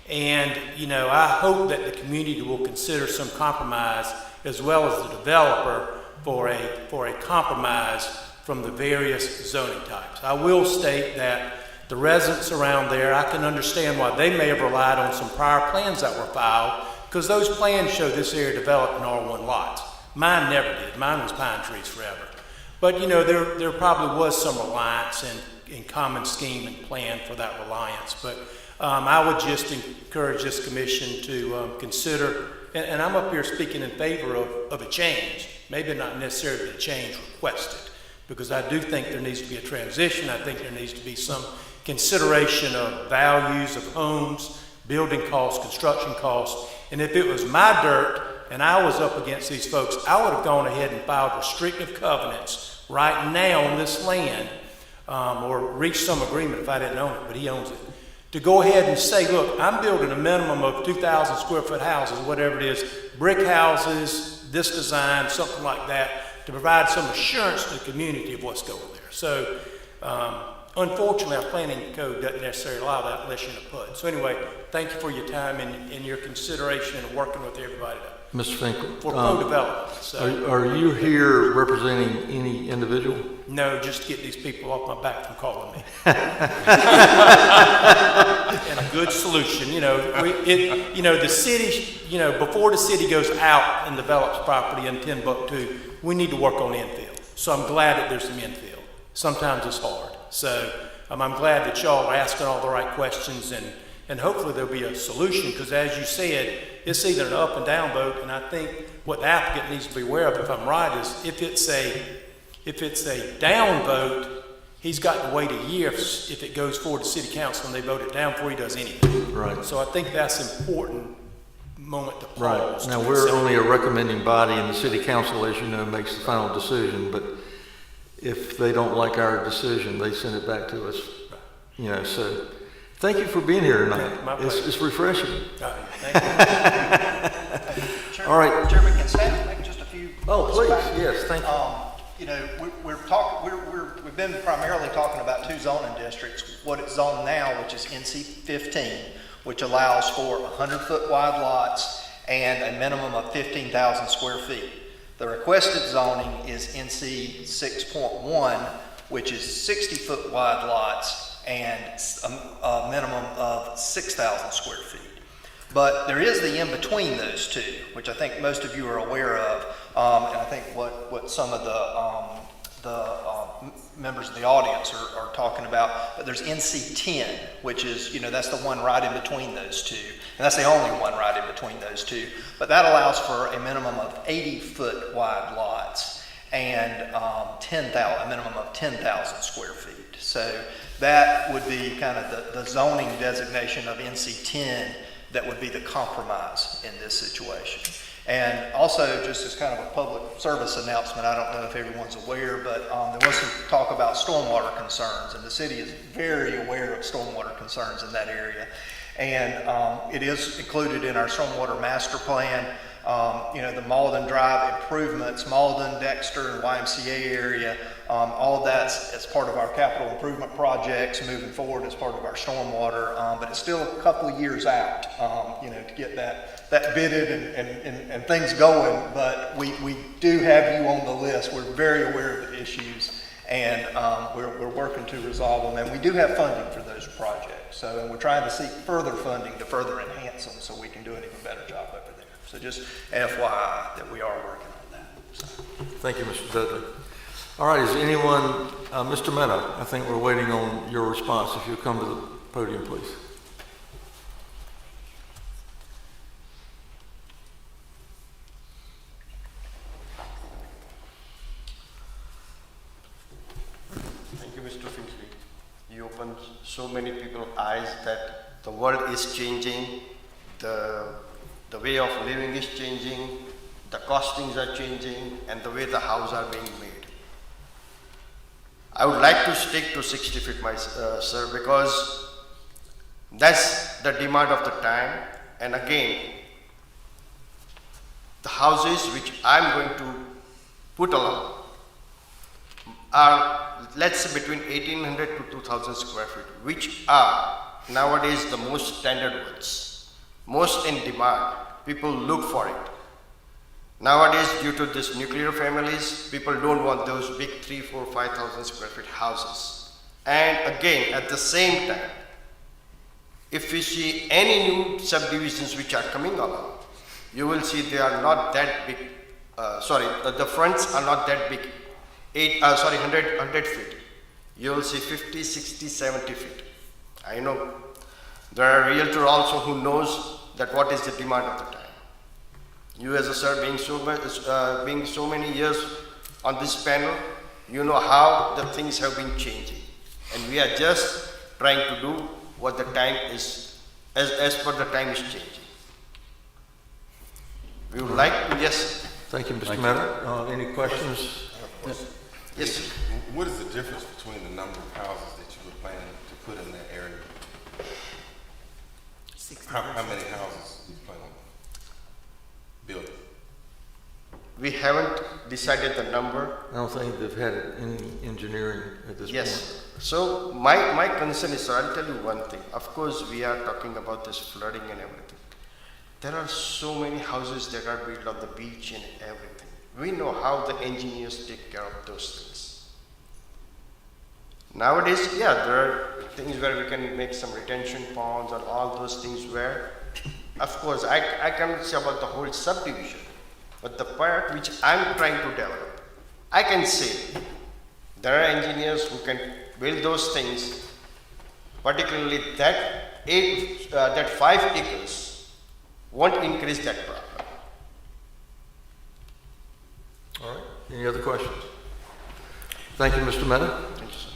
And, you know, I hope that the community will consider some compromise, as well as the developer, for a compromise from the various zoning types. I will state that the residents around there, I can understand why they may have relied on some prior plans that were filed, because those plans show this area developed in R1 lots. Mine never did. Mine was pine trees forever. But, you know, there probably was some reliance in common scheme and plan for that reliance. But I would just encourage this commission to consider, and I'm up here speaking in favor of a change, maybe not necessarily a change requested, because I do think there needs to be a transition. I think there needs to be some consideration of values of homes, building costs, construction costs. And if it was my dirt and I was up against these folks, I would have gone ahead and filed restrictive covenants right now on this land, or reached some agreement if I didn't own it, but he owns it, to go ahead and say, look, I'm building a minimum of 2,000 square foot houses, whatever it is, brick houses, this design, something like that, to provide some assurance to the community of what's going there. So, unfortunately, our planning code doesn't necessarily allow that unless you're in a PUD. So anyway, thank you for your time and your consideration and working with everybody
Mr. Finkel,
for co-development. So,
are you here representing any individual?
no, just to get these people off my back from calling me. And a good solution, you know, the city, you know, before the city goes out and develops property in Timbuktu, we need to work on infill. So I'm glad that there's some infill. Sometimes it's hard. So I'm glad that y'all are asking all the right questions, and hopefully there'll be a solution, because as you said, it's either an up and down vote, and I think what the applicant needs to be aware of, if I'm right, is if it's a down vote, he's got to wait a year if it goes forward to city council and they vote it down before he does anything.
Right.
So I think that's an important moment to
Right.
pause.
Now,
to
we're
consider.
only a recommending body, and the city council, as you know, makes the final decision, but if they don't like our decision, they send it back to us. You know, so thank you for being here tonight.
My pleasure.
It's refreshing.
Thank you.
All right.
Chairman, can staff make just a few?
Oh, please,
comments?
yes, thank you.
You know, we've been primarily talking about two zoning districts. What it's zoned now, which is NC 15, which allows for 100-foot wide lots and a minimum of 15,000 square feet. The requested zoning is NC 6.1, which is 60-foot wide lots and a minimum of 6,000 square feet. But there is the in-between those two, which I think most of you are aware of, and I think what some of the members of the audience are talking about. But there's NC 10, which is, you know, that's the one right in between those two, and that's the only one right in between those two. But that allows for a minimum of 80-foot wide lots and 10,000, a minimum of 10,000 square feet. So that would be kind of the zoning designation of NC 10 that would be the compromise in this situation. And also, just as kind of a public service announcement, I don't know if everyone's aware, but there was some talk about stormwater concerns, and the city is very aware of stormwater concerns in that area. And it is included in our stormwater master plan. The Malden Drive improvements, Malden, Dexter, and YMCA area, all of that's as part of our capital improvement projects moving forward as part of our stormwater, but it's still a couple of years out, to get that bidded and things going, but we do have you on the list. We're very aware of the issues, and we're working to resolve them, and we do have funding for those projects. So, and we're trying to seek further funding to further enhance them so we can do an even better job over there. So just FYI that we are working on that. So.
Thank you, Mr. Dudley. All right, is anyone, Mr. Mena, I think we're waiting on your response. If you'll come to the podium, please.
Thank you, Mr. Finkley. You opened so many people's eyes that the world is changing, the way of living is changing, the costings are changing, and the way the houses are being made. I would like to stick to 60 feet, sir, because that's the demand of the time. And again, the houses which I'm going to put along are, let's say, between 1800 to 2000 square feet, which are nowadays the most standard ones, most in demand. People look for it. Nowadays, due to this nuclear families, people don't want those big 3, 4, 5,000 square feet houses. And again, at the same time, if we see any new subdivisions which are coming along, you will see they are not that big. The fronts are not that big. 100 feet. You will see 50, 60, 70 feet. I know. There are realtors also who knows that what is the demand of the time. You as a sir being so many years on this panel, you know how the things have been changing. And we are just trying to do what the time is, as per the time is changing. We would like to, yes.
Thank you, Mr. Mena. Any questions?
Yes, sir.
What is the difference between the number of houses that you were planning to put in that area? How many houses do you plan on building?
We haven't decided the number.
I don't think they've had any engineering at this point.
Yes. So my concern is, sir, I'll tell you one thing. Of course, we are talking about this flooding and everything. There are so many houses that are built on the beach and everything. We know how the engineers take care of those things. Nowadays, yeah, there are things where we can make some retention ponds and all those things where, of course, I cannot say about the whole subdivision, but the part which I'm trying to develop, I can say there are engineers who can build those things, particularly that 5 acres won't increase that problem.
All right. Any other questions? Thank you, Mr. Mena.
Thank you, sir.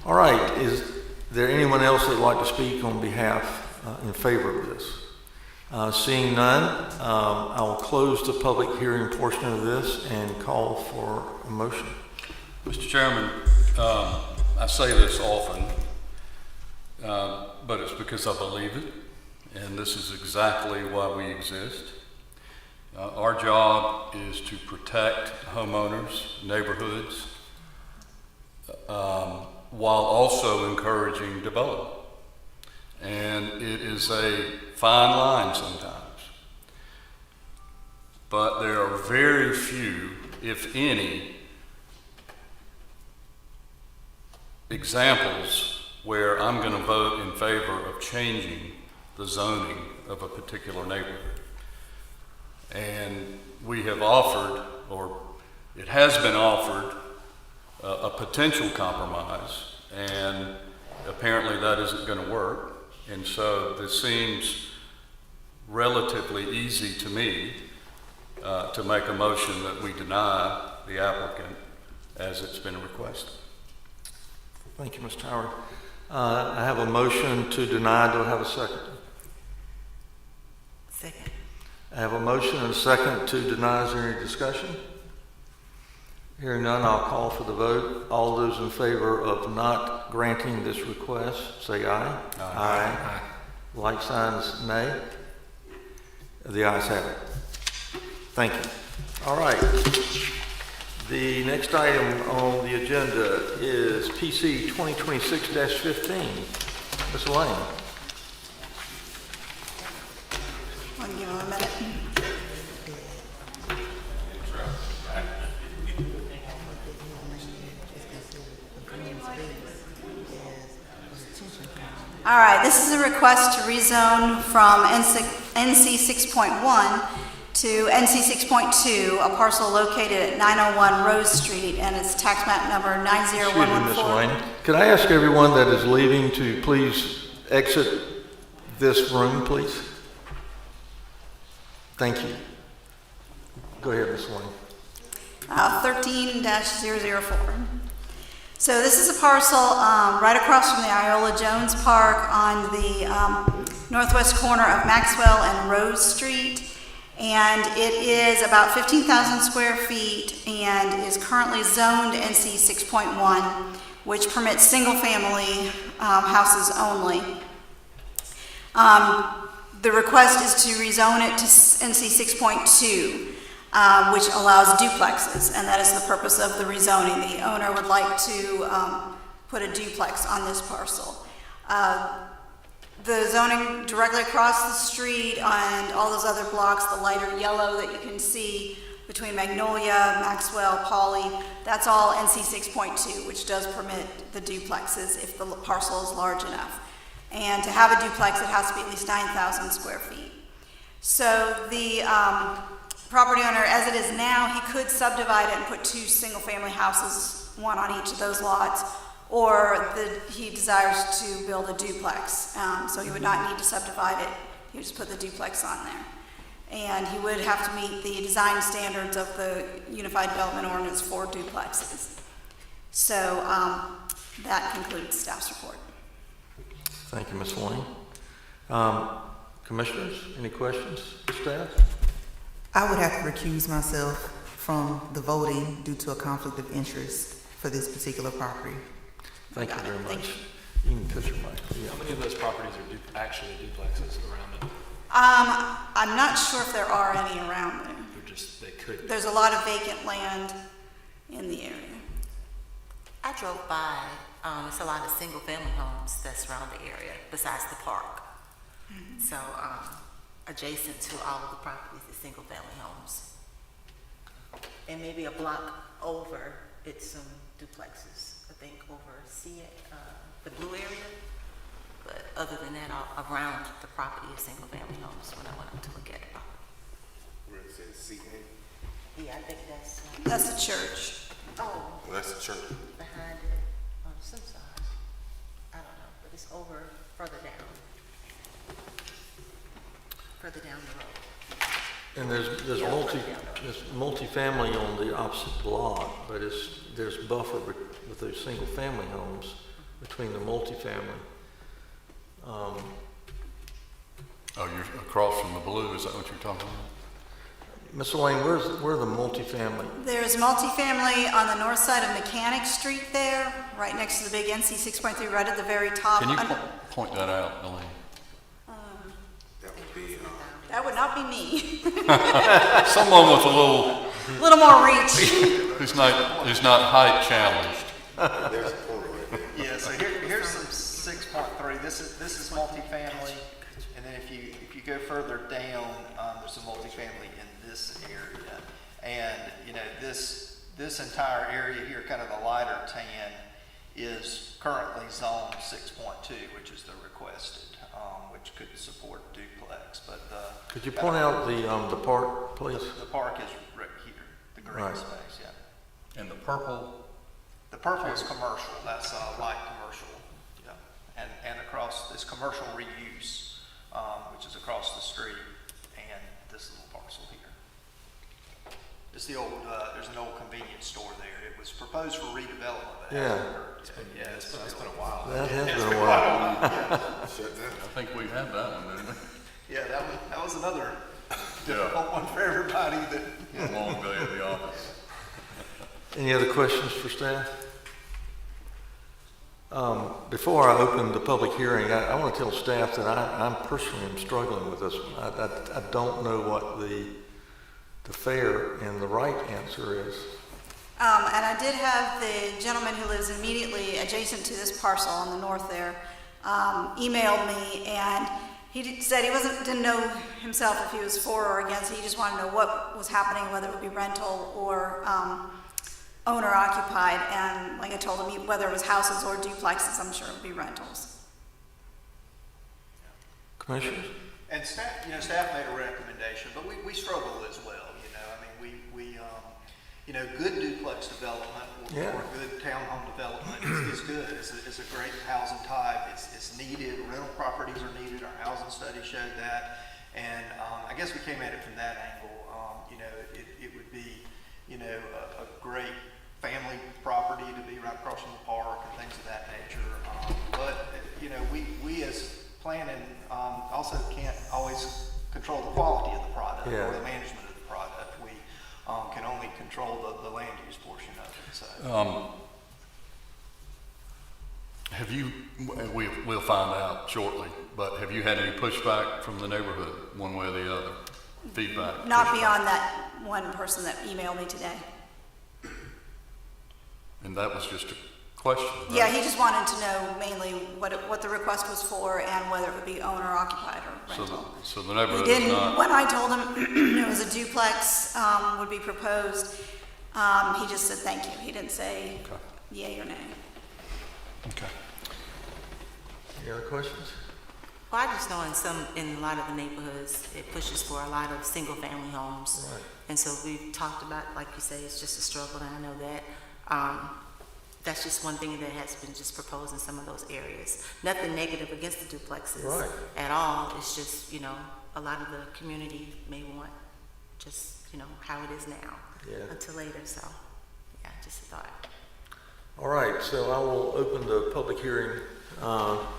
All right. Is there anyone else that would like to speak on behalf in favor of this? Seeing none, I will close the public hearing portion of this and call for a motion.
Mr. Chairman, I say this often, but it's because I believe it, and this is exactly why we exist. Our job is to protect homeowners, neighborhoods, while also encouraging development. And it is a fine line sometimes. But there are very few, if any, examples where I'm going to vote in favor of changing the zoning of a particular neighborhood. And we have offered, or it has been offered, a potential compromise, and apparently that isn't going to work. And so this seems relatively easy to me to make a motion that we deny the applicant as it's been requested.
Thank you, Mr. Howard. I have a motion to deny. Do I have a second?
Second.
I have a motion and a second to deny. Is there any discussion? Hearing none, I'll call for the vote. All those in favor of not granting this request, say aye. Aye. Like signs, nay. The ayes have it. Thank you. All right. The next item on the agenda is PC 2026-15. Ms. Lane.
I'll give him a minute. All right, this is a request to rezone from NC 6.1 to NC 6.2, a parcel located at 901 Rose Street, and it's tax map number
Excuse me, Ms.
90114.
Lane. Could I ask everyone that is leaving to please exit this room, please? Thank you. Go ahead, Ms. Lane.
13-004. So this is a parcel right across from the Iola Jones Park on the northwest corner of Maxwell and Rose Street. And it is about 15,000 square feet and is currently zoned NC 6.1, which permits single-family houses only. The request is to rezone it to NC 6.2. Which allows duplexes, and that is the purpose of the rezoning. The owner would like to put a duplex on this parcel. The zoning directly across the street and all those other blocks, the lighter yellow that you can see between Magnolia, Maxwell, Pauley, that's all NC 6.2, which does permit the duplexes if the parcel is large enough. And to have a duplex, it has to be at least 9,000 square feet. So the property owner, as it is now, he could subdivide it and put 2 single-family houses, one on each of those lots, or he desires to build a duplex. So he would not need to subdivide it. He would just put the duplex on there. And he would have to meet the design standards of the Unified Development Ordinance for duplexes. So that concludes staff's report.
Thank you, Ms. Lane. Commissioners, any questions for staff?
I would have to recuse myself from the voting due to a conflict of interest for this particular property.
Thank you very
Thank
much.
you.
You can put your mic. Yeah.
How many of those properties are actually duplexes around it?
I'm not sure if there are any around there.
Or just, they could?
There's a lot of vacant land in the area.
I drove by, it's a lot of single-family homes that surround the area besides the park. Mm-hmm. So adjacent to all of the properties is single-family homes. And maybe a block over, it's some duplexes, I think over the blue area. But other than that, around the property is single-family homes when I went up to look at it.
Where it says CA?
Yeah, I think that's...
That's the church.
Oh,
Well, that's the church.
behind it on some side. I don't know, but it's over further down the road.
And there's multifamily on the opposite block, but there's buffer with those single-family homes between the multifamily.
Oh, you're across from the blue, is that what you're talking about?
Ms. Lane, where are the multifamily?
There's multifamily on the north side of Mechanic Street there, right next to the big NC 6.3, right at the very top.
Can you point that out, Elaine?
That would be,
That would not be me.
Someone with a
Little more reach.
who's not height challenged.
there's a corner right there.
Yeah, so here's some 6.3. This is multifamily, and then if you go further down, there's some multifamily in this area, and this entire area here, kind of the lighter tan, is currently zone 6.2, which is the requested, which could support duplex. But
Could you point out the park, please?
the park is right here, the green
Right.
space, yeah.
And the purple,
The purple is commercial, that's light commercial, yeah. And across this commercial reuse, which is across the street, and this little parcel here. It's the old, there's an old convenience store there. It was proposed for redevelopment, but
Yeah.
hasn't occurred yet. Yeah,
It's been a while.
That has been a while.
Shut down.
I think we had that one, didn't we?
Yeah, that was another difficult one for everybody that,
A long day at the office.
Any other questions for staff? Before I open the public hearing, I want to tell staff that I'm personally am struggling with this one. I don't know what the fair and the right answer is.
And I did have the gentleman who lives immediately adjacent to this parcel on the north there, emailed me, and he said he didn't know himself if he was for or against. He just wanted to know what was happening, whether it would be rental or owner occupied. And like I told him, whether it was houses or duplexes, I'm sure it would be rentals.
Commissioners?
and staff, staff made a recommendation, but we struggle as well, good duplex development or good townhome development is good. It's a great housing type. It's needed. Rental properties are needed. Our housing study showed that. And I guess we came at it from that angle. It would be, a great family property to be right across from the park and things of that nature. But we as planning also can't always control the quality of the product or the management of the product. We can only control the land use portion of it. So.
Have you, we'll find out shortly, but have you had any pushback from the neighborhood, one way or the other? Feedback?
Not
pushback?
beyond that one person that emailed me today.
And that was just a question, right?
Yeah, he just wanted to know mainly what the request was for and whether it would be owner occupied or rental.
So the neighborhood
He
is
didn't,
not...
when I told him it was a duplex would be proposed, he just said thank you. He didn't say yay or nay.
Okay.
Any other questions?
Well, I just know in a lot of the neighborhoods, it pushes for a lot of single-family homes.
Right.
And so we've talked about, like you say, it's just a struggle, and I know that. That's just one thing that has been just proposed in some of those areas. Nothing negative against the duplexes at all. It's just, a lot of the community may want just, how it is now until later. So, yeah, just a thought.
All right, so I will open the public hearing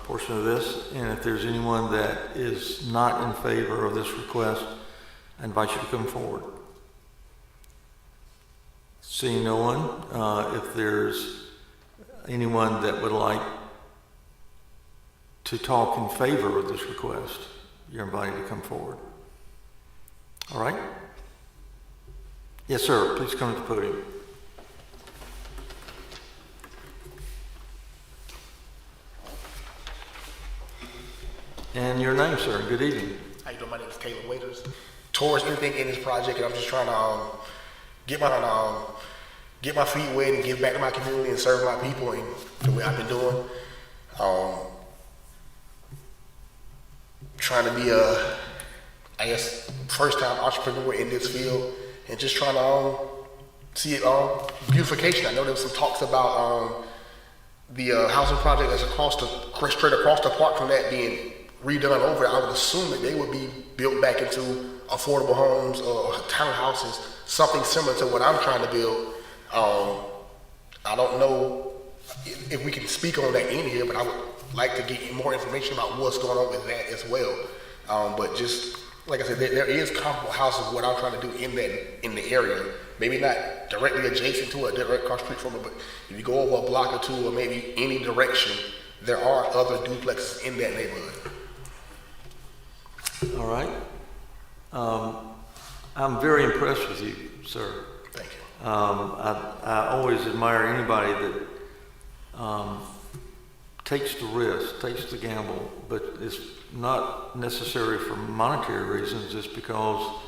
portion of this, and if there's anyone that is not in favor of this request, I invite you to come forward. Seeing no one, if there's anyone that would like to talk in favor of this request, you're invited to come forward. All right? Yes, sir. Please come to the podium. And your name, sir. Good evening.
How you doing? My name is Caleb Waiters. Towards anything in this project, and I'm just trying to get my feet wet and give back to my community and serve my people and the way I've been doing. Trying to be first time entrepreneur in this field and just trying to see it beautification. I know there was some talks about the housing project that's straight across the park from that being redone over. I would assume that they would be built back into affordable homes or townhouses, something similar to what I'm trying to build. I don't know if we can speak on that in here, but I would like to get more information about what's going on with that as well. But just like I said, there is comparable houses, what I'm trying to do in the area. Maybe not directly adjacent to it, direct across the street from it, but if you go over a block or two or maybe any direction, there are other duplexes in that neighborhood.
All right. I'm very impressed with you, sir.
Thank you.
I always admire anybody that takes the risk, takes the gamble, but it's not necessary for monetary reasons. It's because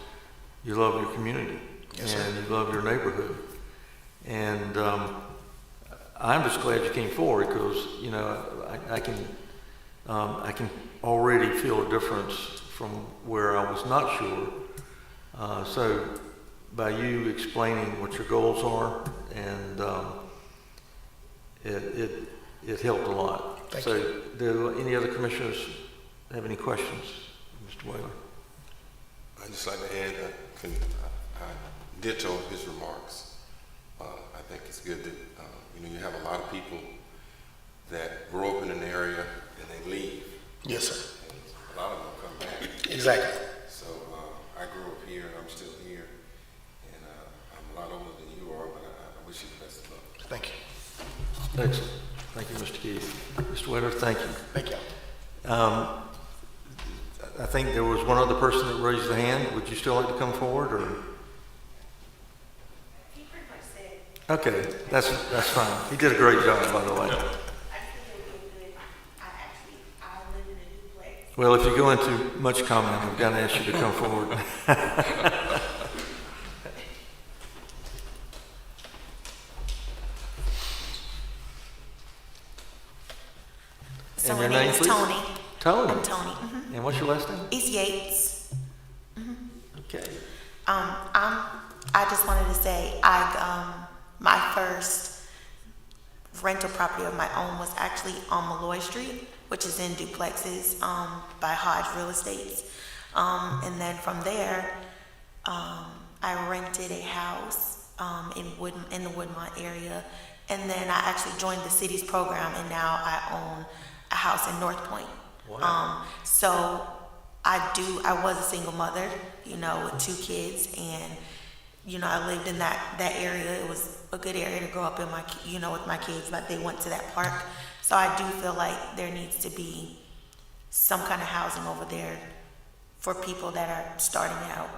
you love your community and you love your neighborhood. And I'm just glad you came forward because I can already feel a difference from where I was not sure. So by you explaining what your goals are, and it helped a lot.
Thank
so
you.
Do any other commissioners have any questions, Mr. Whaler?
I'd just like to add, ditto his remarks. I think it's good that, you have a lot of people that grow up in an area and they leave.
Yes, sir.
And a lot of them come back.
Exactly.
So I grew up here, I'm still here, and I'm a lot older than you are, but I wish you the best of luck.
Thank you.
Excellent. Thank you, Mr. Keith. Mr. Winter, thank you.
Thank you.
I think there was one other person that raised a hand. Would you still like to come forward, or?
He pretty much said.
Okay, that's fine. He did a great job, by the way.
I live in a duplex.
Well, if you go into much comment, I'm going to ask you to come forward.
So
And
my
your
name
name,
is
please?
Tony.
Tony.
I'm Tony. Mm-hmm.
And what's your last name?
It's Yates.
Okay.
I just wanted to say, my first rental property of my own was actually on Malloy Street, which is in duplexes, by Hodge Real Estates. And then from there, I rented a house, in the Woodmont area. And then I actually joined the city's program, and now I own a house in North Point.
Wow.
So I was a single mother, with 2 kids, and, I lived in that area. It was a good area to grow up in with my kids, like they went to that park. So I do feel like there needs to be some kind of housing over there for people that are starting out.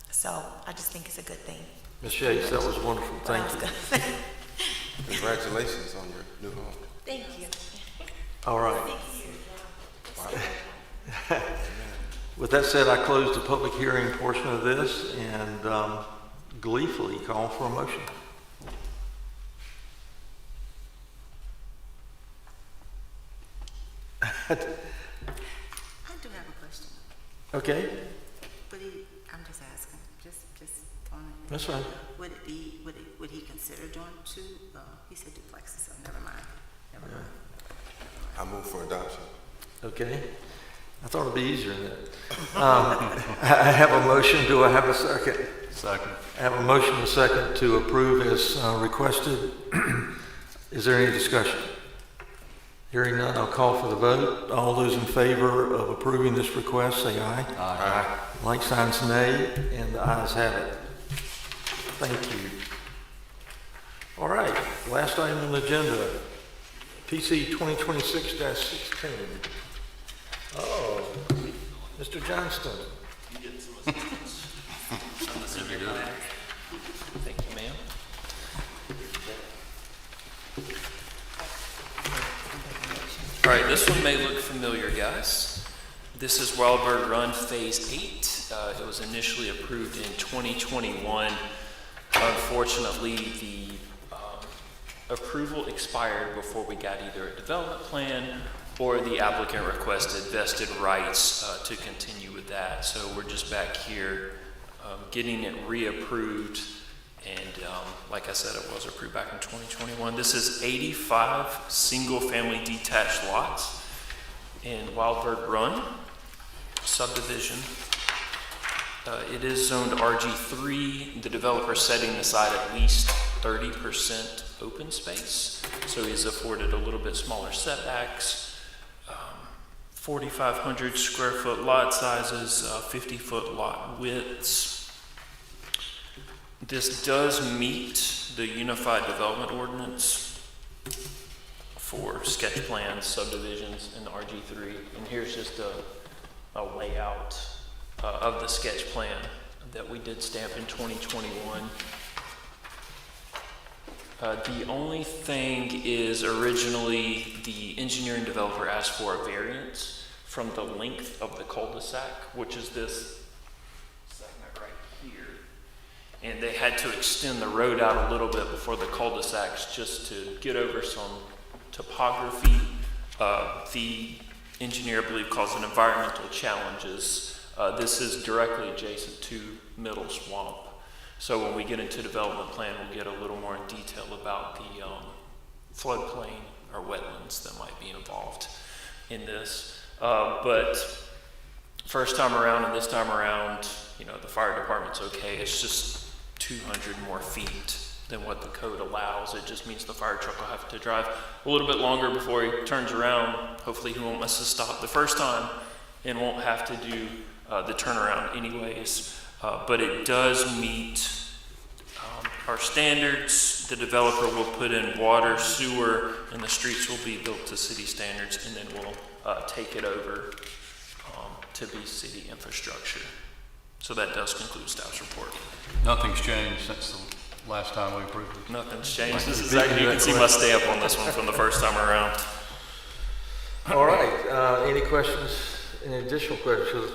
So I just think it's a good thing.
Ms. Yates, that was wonderful. Thank you.
Congratulations on your new home.
Thank you.
All right. With that said, I close the public hearing portion of this and gleefully call for a motion.
I do have a question,
Okay,
but I'm just asking, just throwing it.
that's fine.
Would he consider doing 2? He said duplexes, so never mind.
I move for adoption.
Okay. I thought it'd be easier than that. I have a motion. Do I have a second?
Second.
I have a motion and a second to approve as requested. Is there any discussion? Hearing none, I'll call for the vote. All those in favor of approving this request, say aye.
Aye.
Like signs nay, and the ayes have it. Thank you. All right, last item on the agenda, PC 2026-16. Oh, Mr. Johnston.
Thank you, ma'am. All right, this one may look familiar, guys. This is Wildbird Run Phase 8. It was initially approved in 2021. Unfortunately, the approval expired before we got either a development plan or the applicant requested vested rights to continue with that. So we're just back here getting it reapproved. And like I said, it was approved back in 2021. This is 85 single-family detached lots in Wildbird Run subdivision. It is zoned RG3. The developer setting aside at least 30% open space, so he's afforded a little bit smaller setbacks. 4,500 square foot lot sizes, 50-foot lot widths. This does meet the Unified Development Ordinance for sketch plans, subdivisions, and RG3. And here's just a layout of the sketch plan that we did stamp in 2021. The only thing is originally the engineering developer asked for a variance from the length of the cul-de-sac, which is this segment right here. And they had to extend the road out a little bit before the cul-de-sacs just to get over some topography. The engineer, I believe, calls it environmental challenges. This is directly adjacent to Middle Swamp. So when we get into development plan, we'll get a little more in detail about the floodplain or wetlands that might be involved in this. But First time around and this time around, the fire department's okay. It's just 200 more feet than what the code allows. It just means the fire truck will have to drive a little bit longer before he turns around. Hopefully he won't miss a stop the first time and won't have to do the turnaround anyways. But it does meet our standards. The developer will put in water, sewer, and the streets will be built to city standards, and then we'll take it over to be city infrastructure. So that does conclude staff's report.
Nothing's changed since the last time we approved it.
Nothing's changed. This is exactly, you can see my stamp on this one from the first time around.
All right, any questions, any additional questions?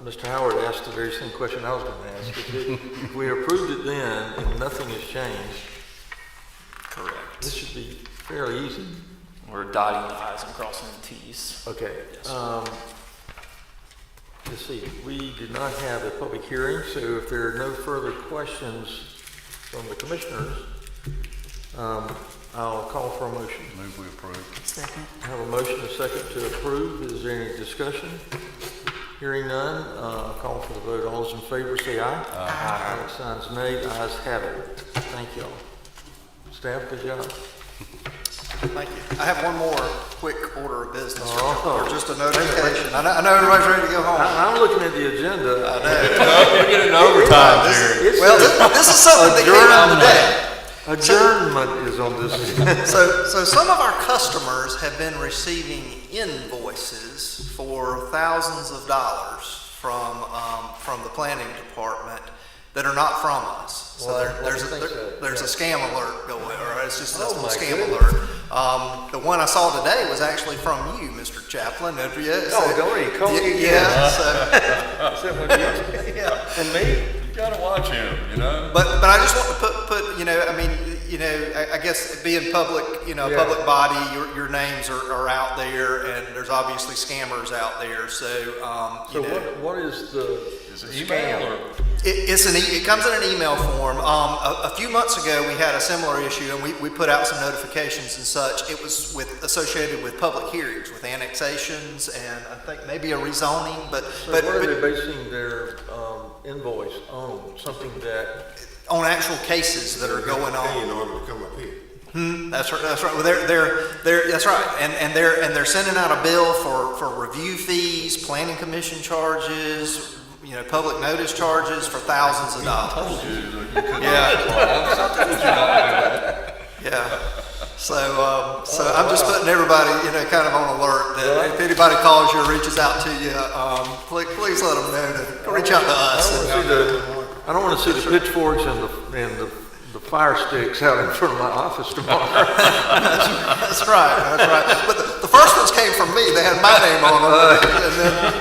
Mr. Howard asked the very same question I was going to ask. If we approved it then and nothing has changed,
Correct.
this should be fairly easy.
We're dotting the I's and crossing the T's.
Okay.
Yes.
Let's see, we did not have a public hearing, so if there are no further questions from the commissioners, I'll call for a motion.
Move we approve.
Second.
I have a motion and a second to approve. Is there any discussion? Hearing none, I'll call for the vote. All those in favor say aye. Aye. Signs nay. Ayes have it. Thank you all. Staff, good job.
Thank you. I have one more quick order of business,
Oh.
or just a notification. I know everybody's ready to go home.
I'm looking at the agenda.
I know.
We're getting overtime here.
Well, this is something that came out today.
Adjournment is on this.
So some of our customers have been receiving invoices for thousands of dollars from the planning department that are not from us. So there's a scam alert going, or it's just a little scam alert. The one I saw today was actually from you, Mr. Chaplin.
Don't worry, call me again.
Yeah.
And me?
You gotta watch him,
But I just want to put I guess being public, public body, your names are out there, and there's obviously scammers out there. So,
what is the
email or?
It comes in an email form. A few months ago, we had a similar issue, and we put out some notifications and such. It was associated with public hearings, with annexations, and I think maybe a rezoning. But
what are they basing their invoice on? Something that
on actual cases that are going on.
In order to come up here.
That's right. That's right. Well, that's right. And they're sending out a bill for review fees, planning commission charges, public notice charges for thousands of dollars. Yeah. So I'm just putting everybody, kind of on alert that if anybody calls you or reaches out to you, please let them know to reach out to us.
I don't want to see the pitchforks and the fire sticks out in front of my office tomorrow.
That's right. But the first ones came from me. They had my name on them,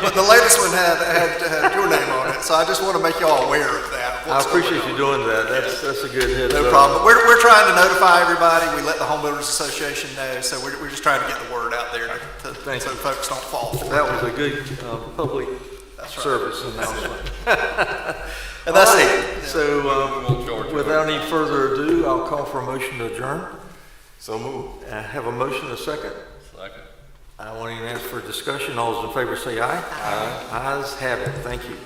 but the latest one had your name on it. So I just want to make you all aware of that.
I appreciate you doing that. That's a good heads up.
No problem. We're trying to notify everybody. We let the Home Builders Association know. So we're just trying to get the word out there so folks don't fall for it.
That was a good public service announcement.
And that's
right.
it.
So without any further ado, I'll call for a motion to adjourn.
So moved.
I have a motion and a second.
Second.
I won't even ask for discussion. All those in favor say aye. Aye. Ayes have it. Thank you.